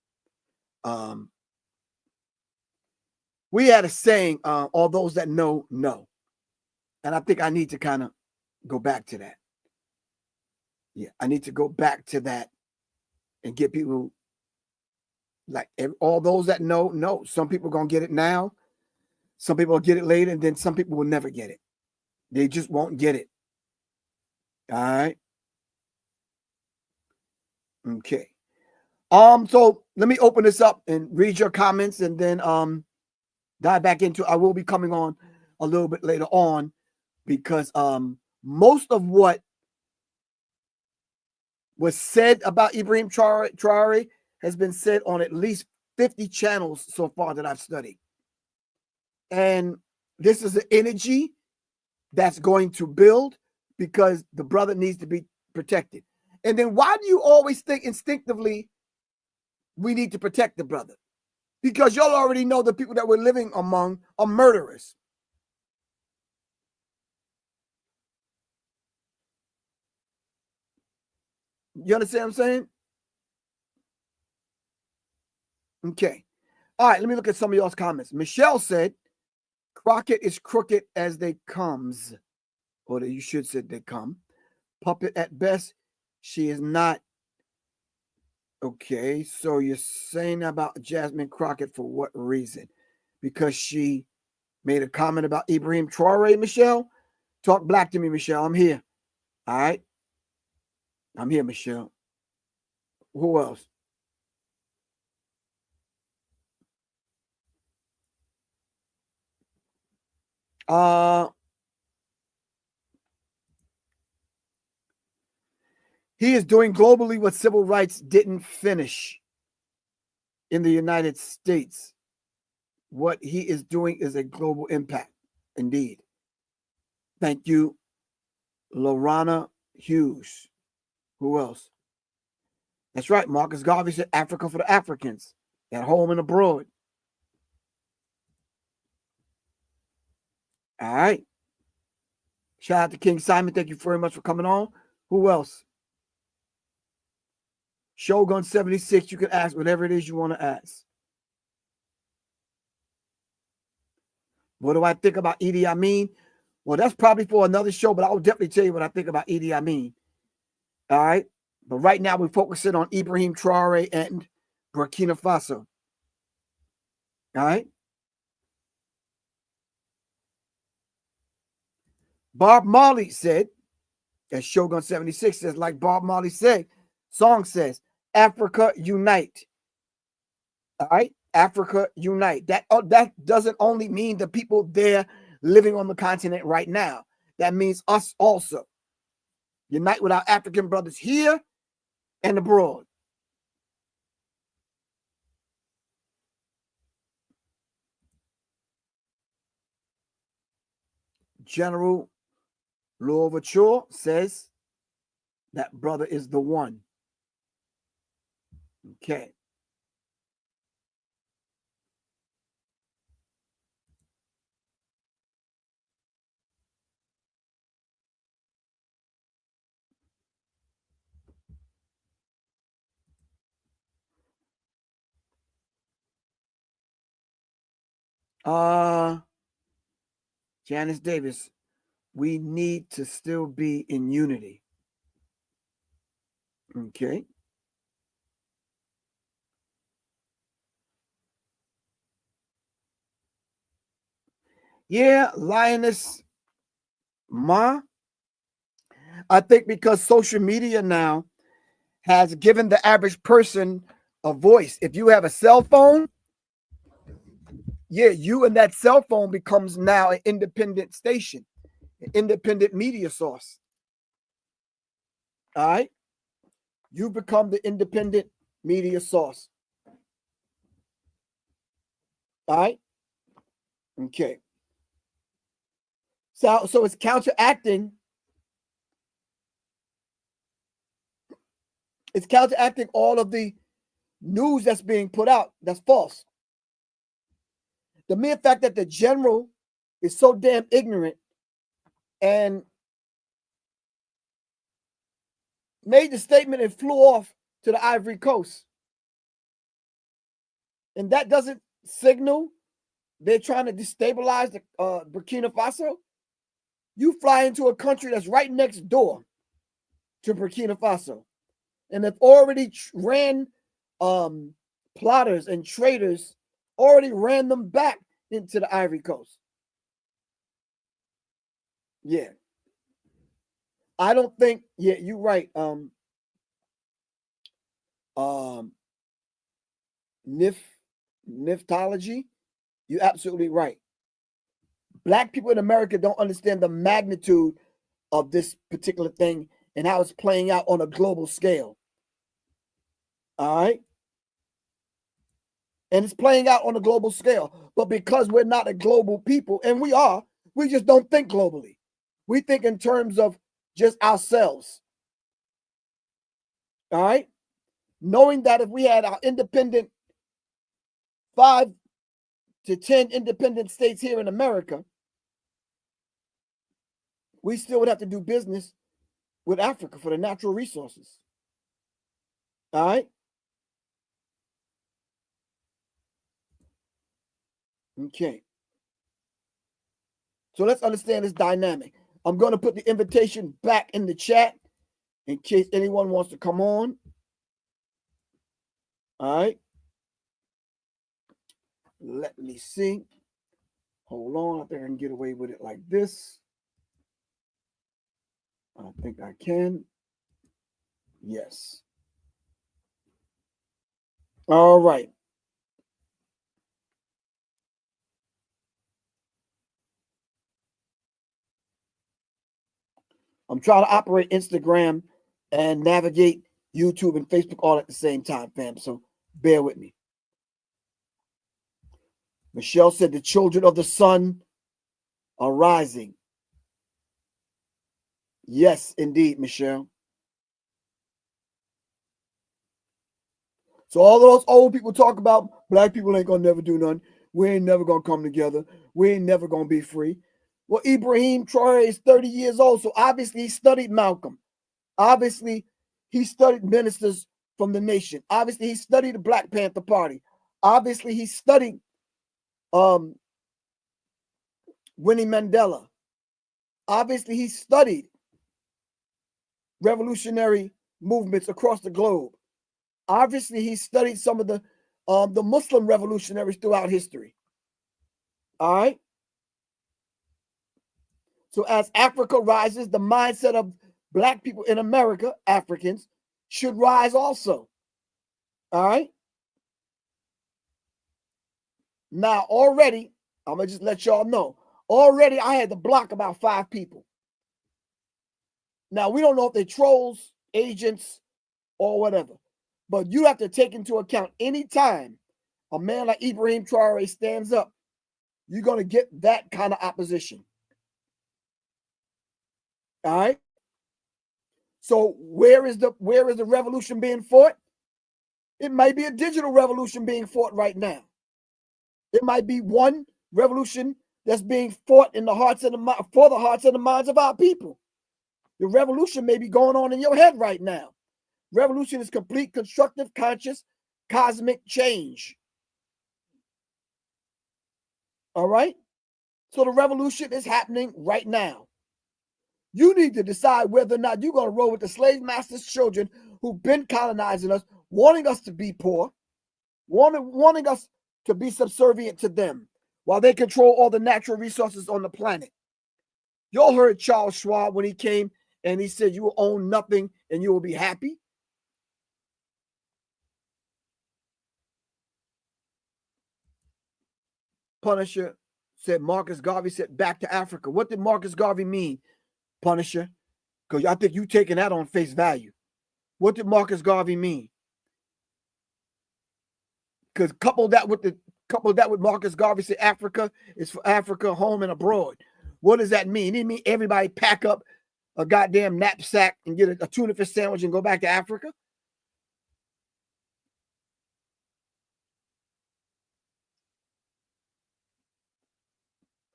Speaker 1: We had a saying, all those that know. And I think I need to kind of go back to that. Yeah, I need to go back to that and get people, like all those that know. Some people are going to get it now. Some people will get it later, and then some people will never get it. They just won't get it. All right. Okay. So let me open this up and read your comments and then dive back into it. I will be coming on a little bit later on because most of what was said about Ibrahim Traoré has been said on at least 50 channels so far that I've studied. And this is the energy that's going to build because the brother needs to be protected. And then why do you always think instinctively we need to protect the brother? Because y'all already know the people that we're living among are murderers. You understand what I'm saying? Okay. All right, let me look at some of y'all's comments. Michelle said, Crockett is crooked as they comes. Or you should say they come. Puppet at best. She is not. Okay, so you're saying about Jasmine Crockett for what reason? Because she made a comment about Ibrahim Traoré, Michelle? Talk black to me, Michelle. I'm here. All right? I'm here, Michelle. Who else? He is doing globally what civil rights didn't finish in the United States. What he is doing is a global impact, indeed. Thank you, Lorana Hughes. Who else? That's right. Marcus Garvey said Africa for the Africans, at home and abroad. All right. Shout out to King Simon. Thank you very much for coming on. Who else? Shogun 76. You can ask whatever it is you want to ask. What do I think about Idi Amin? Well, that's probably for another show, but I'll definitely tell you what I think about Idi Amin. All right. But right now we're focusing on Ibrahim Traoré and Burkina Faso. All right. Bob Marley said, as Shogun 76 says, like Bob Marley said, song says, Africa unite. All right. Africa unite. That doesn't only mean the people there living on the continent right now. That means us also. Unite with our African brothers here and abroad. General Louverture says that brother is the one. Okay. Janice Davis, we need to still be in unity. Okay. Yeah, Lioness Ma. I think because social media now has given the average person a voice. If you have a cell phone, yeah, you and that cell phone becomes now an independent station, an independent media source. All right. You become the independent media source. All right. Okay. So it's counteracting. It's counteracting all of the news that's being put out that's false. The mere fact that the general is so damn ignorant and made the statement and flew off to the Ivory Coast. And that doesn't signal they're trying to destabilize the Burkina Faso. You fly into a country that's right next door to Burkina Faso. And they've already ran plotters and traitors, already ran them back into the Ivory Coast. Yeah. I don't think, yeah, you're right. Nephtology, you're absolutely right. Black people in America don't understand the magnitude of this particular thing and how it's playing out on a global scale. All right. And it's playing out on a global scale. But because we're not a global people, and we are, we just don't think globally. We think in terms of just ourselves. All right. Knowing that if we had our independent 5 to 10 independent states here in America, we still would have to do business with Africa for the natural resources. All right. Okay. So let's understand this dynamic. I'm going to put the invitation back in the chat in case anyone wants to come on. All right. Let me see. Hold on. I think I can get away with it like this. I think I can. Yes. All right. I'm trying to operate Instagram and navigate YouTube and Facebook all at the same time, fam. So bear with me. Michelle said the children of the sun are rising. Yes, indeed, Michelle. So all of those old people talk about black people ain't gonna never do nothing. We ain't never gonna come together. We ain't never gonna be free. Well, Ibrahim Traoré is 30 years old, so obviously he studied Malcolm. Obviously, he studied ministers from the nation. Obviously, he studied the Black Panther Party. Obviously, he studied Winnie Mandela. Obviously, he studied revolutionary movements across the globe. Obviously, he studied some of the Muslim revolutionaries throughout history. All right. So as Africa rises, the mindset of black people in America, Africans, should rise also. All right. Now, already, I'm going to just let y'all know. Already, I had to block about 5 people. Now, we don't know if they're trolls, agents, or whatever. But you have to take into account anytime a man like Ibrahim Traoré stands up, you're going to get that kind of opposition. All right? So where is the revolution being fought? It might be a digital revolution being fought right now. It might be one revolution that's being fought in the hearts and for the hearts and the minds of our people. The revolution may be going on in your head right now. Revolution is complete, constructive, conscious, cosmic change. All right? So the revolution is happening right now. You need to decide whether or not you're going to roll with the slave masters' children who've been colonizing us, wanting us to be poor, wanting us to be subservient to them while they control all the natural resources on the planet. Y'all heard Charles Schwab when he came and he said you will own nothing and you will be happy. Punisher said, Marcus Garvey said, back to Africa. What did Marcus Garvey mean, Punisher? Because I think you taking that on face value. What did Marcus Garvey mean? Because couple that with Marcus Garvey said Africa is for Africa, home and abroad. What does that mean? It mean everybody pack up a goddamn knapsack and get a tuna fish sandwich and go back to Africa?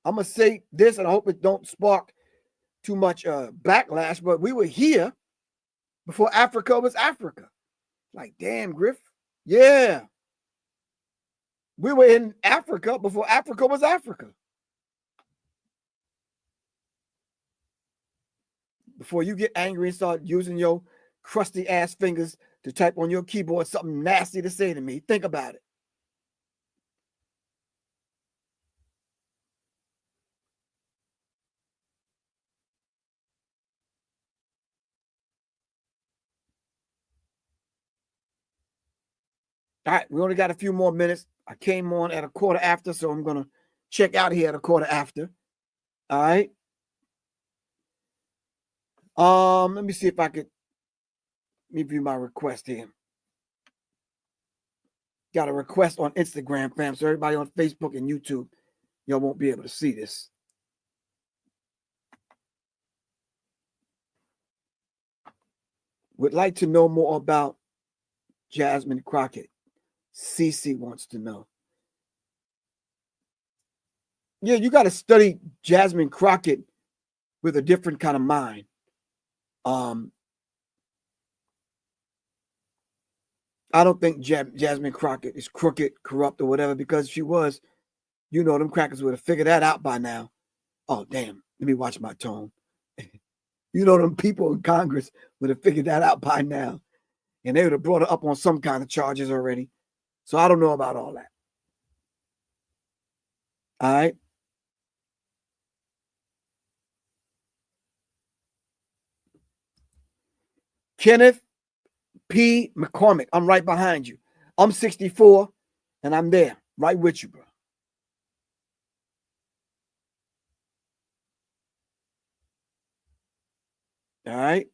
Speaker 1: I'm going to say this, and I hope it don't spark too much backlash, but we were here before Africa was Africa. Like, damn, Griff. Yeah. We were in Africa before Africa was Africa. Before you get angry and start using your crusty ass fingers to type on your keyboard something nasty to say to me, think about it. All right, we only got a few more minutes. I came on at 1:15, so I'm going to check out here at 1:15. All right. Let me see if I could review my request here. Got a request on Instagram, fam. So everybody on Facebook and YouTube, y'all won't be able to see this. Would like to know more about Jasmine Crockett. Cece wants to know. Yeah, you got to study Jasmine Crockett with a different kind of mind. I don't think Jasmine Crockett is crooked, corrupt, or whatever, because if she was, you know, them crackers would have figured that out by now. Oh, damn. Let me watch my tone. You know, them people in Congress would have figured that out by now. And they would have brought her up on some kind of charges already. So I don't know about all that. All right. Kenneth P. McCormick, I'm right behind you. I'm 64, and I'm there, right with you, bro. All right.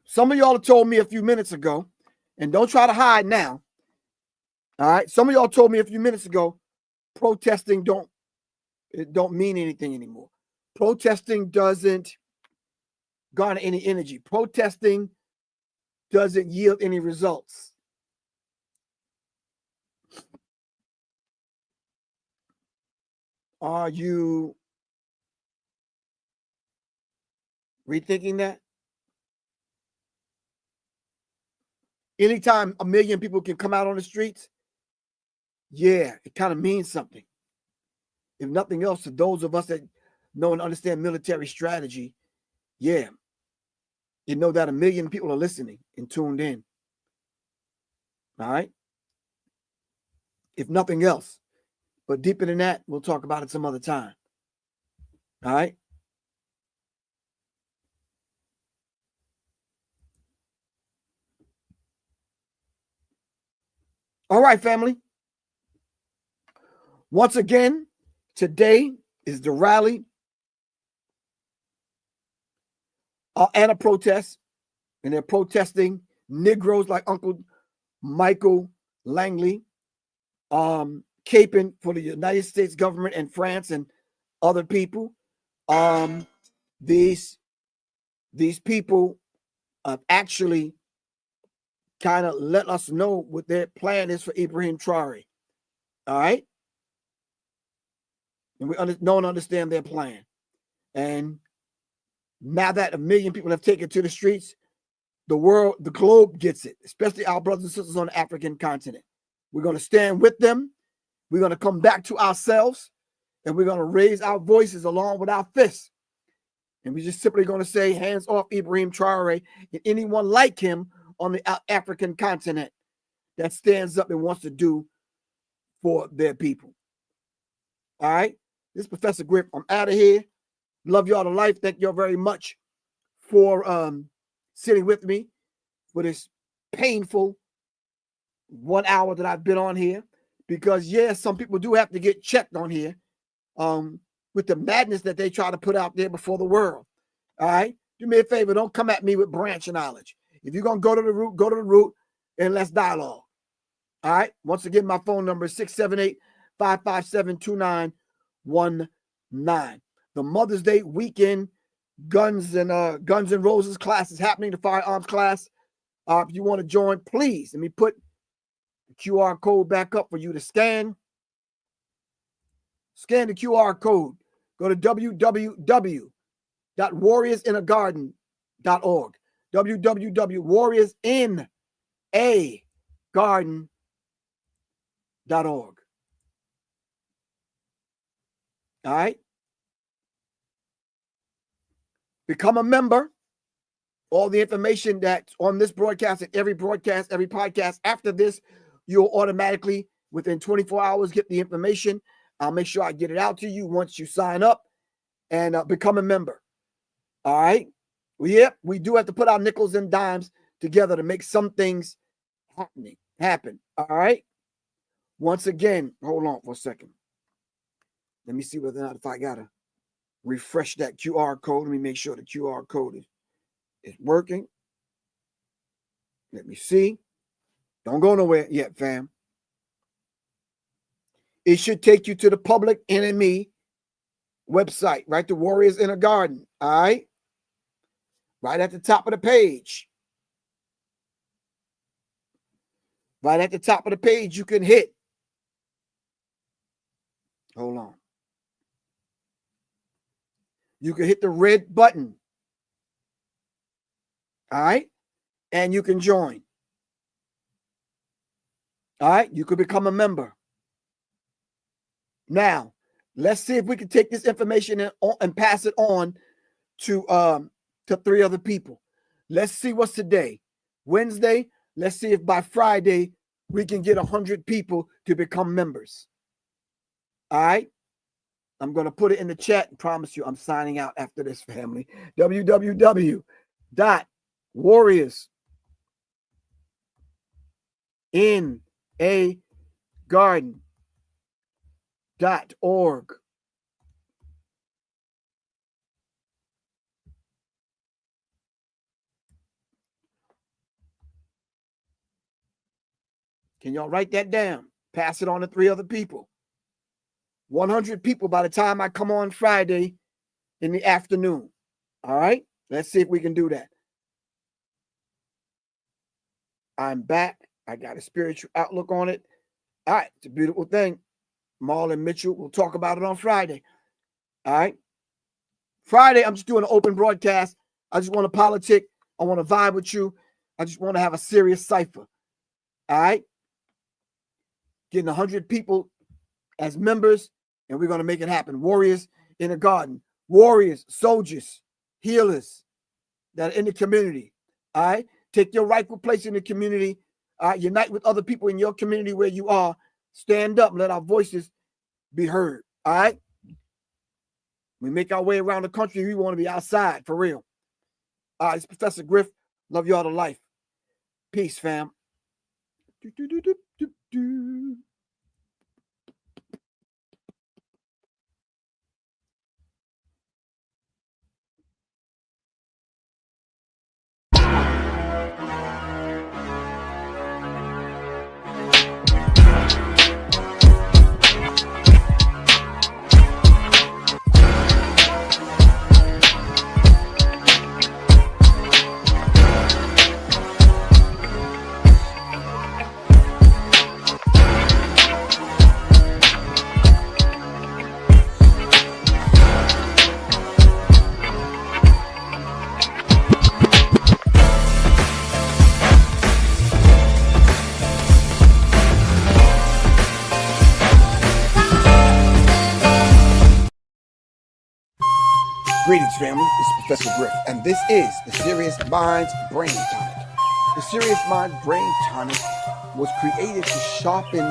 Speaker 1: Some of y'all told me a few minutes ago, and don't try to hide now. All right. Some of y'all told me a few minutes ago, protesting don't mean anything anymore. Protesting doesn't garner any energy. Protesting doesn't yield any results. Are you rethinking that? Anytime 1 million people can come out on the streets, yeah, it kind of means something. If nothing else, to those of us that know and understand military strategy, yeah, you know that 1 million people are listening and tuned in. All right? If nothing else. But deeper than that, we'll talk about it some other time. All right? All right, family. Once again, today is the rally and a protest, and they're protesting Negroes like Uncle Michael Langley, caping for the United States government and France and other people. These people actually kind of let us know what their plan is for Ibrahim Traoré. All right? And we don't understand their plan. And now that 1 million people have taken to the streets, the world, the globe gets it, especially our brothers and sisters on the African continent. We're going to stand with them. We're going to come back to ourselves, and we're going to raise our voices along with our fists. And we're just simply going to say, hands off Ibrahim Traoré and anyone like him on the African continent that stands up and wants to do for their people. All right? This is Professor Griff. I'm out of here. Love y'all to life. Thank y'all very much for sitting with me for this painful 1 hour that I've been on here. Because, yes, some people do have to get checked on here with the madness that they try to put out there before the world. All right? Do me a favor. Don't come at me with branch knowledge. If you're going to go to the root, and let's dialogue. All right? Once again, my phone number is 678-557-2919. The Mother's Day weekend Guns and Roses class is happening, the firearms class. If you want to join, please let me put the QR code back up for you to scan. Scan the QR code. Go to www.warriorsinAgarden.org. www.warriorsinAgarden.org. All right. Become a member. All the information that's on this broadcast and every broadcast, every podcast after this, you'll automatically, within 24 hours, get the information. I'll make sure I get it out to you once you sign up and become a member. All right. Well, yep, we do have to put our nickels and dimes together to make some things happen. All right. Once again, hold on for a second. Let me see whether or not if I gotta refresh that QR code. Let me make sure the QR code is working. Let me see. Don't go nowhere yet, fam. It should take you to the Public Enemy website, right? The Warriors in a Garden. All right. Right at the top of the page. Right at the top of the page, you can hit. Hold on. You can hit the red button. All right. And you can join. All right. You could become a member. Now, let's see if we can take this information and pass it on to 3 other people. Let's see what's today. Wednesday. Let's see if by Friday we can get 100 people to become members. All right. I'm going to put it in the chat and promise you I'm signing out after this, family. www.warriorsinAgarden.org. Can y'all write that down? Pass it on to 3 other people. 100 people by the time I come on Friday in the afternoon. All right? Let's see if we can do that. I'm back. I got a spiritual outlook on it. All right. It's a beautiful thing. Marlon Mitchell, we'll talk about it on Friday. All right? Friday, I'm just doing an open broadcast. I just want to politic. I want to vibe with you. I just want to have a serious cipher. All right? Getting 100 people as members, and we're going to make it happen. Warriors in a Garden. Warriors, soldiers, healers that are in the community. All right? Take your rightful place in the community. All right? Unite with other people in your community where you are. Stand up and let our voices be heard. All right? We make our way around the country. We want to be outside for real. All right, it's Professor Griff. Love y'all to life. Peace, fam. Greetings, family. This is Professor Griff, and this is the Serious Minds Brain Tonic. The Serious Minds Brain Tonic was created to sharpen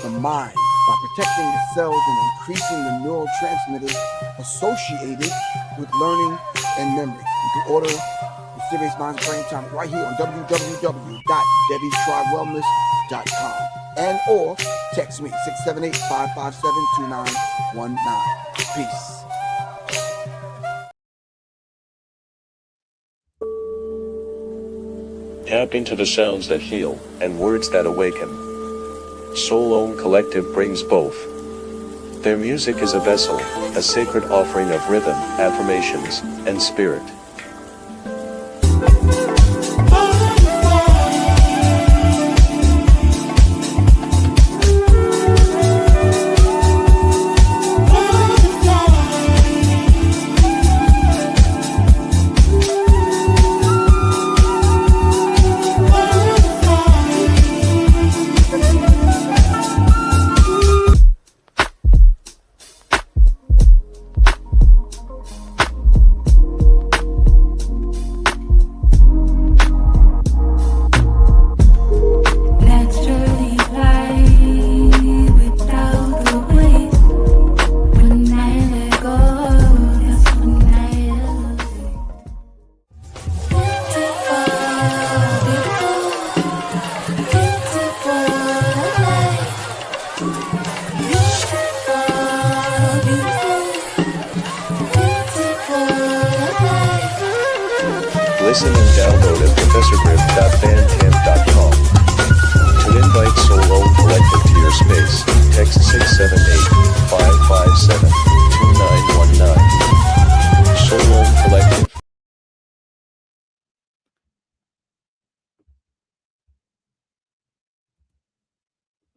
Speaker 1: the mind by protecting the cells and increasing the neurotransmitters associated with learning and memory. You can order the Serious Minds Brain Tonic right here on www.debbiestrywellness.com and or text me 678-557-2919. Peace.
Speaker 8: Tap into the sounds that heal and words that awaken. Soul Own Collective brings both. Their music is a vessel, a sacred offering of rhythm, affirmations, and spirit. Listen and download at professorgriff.bandcamp.com to invite Soul Own Collective to your space.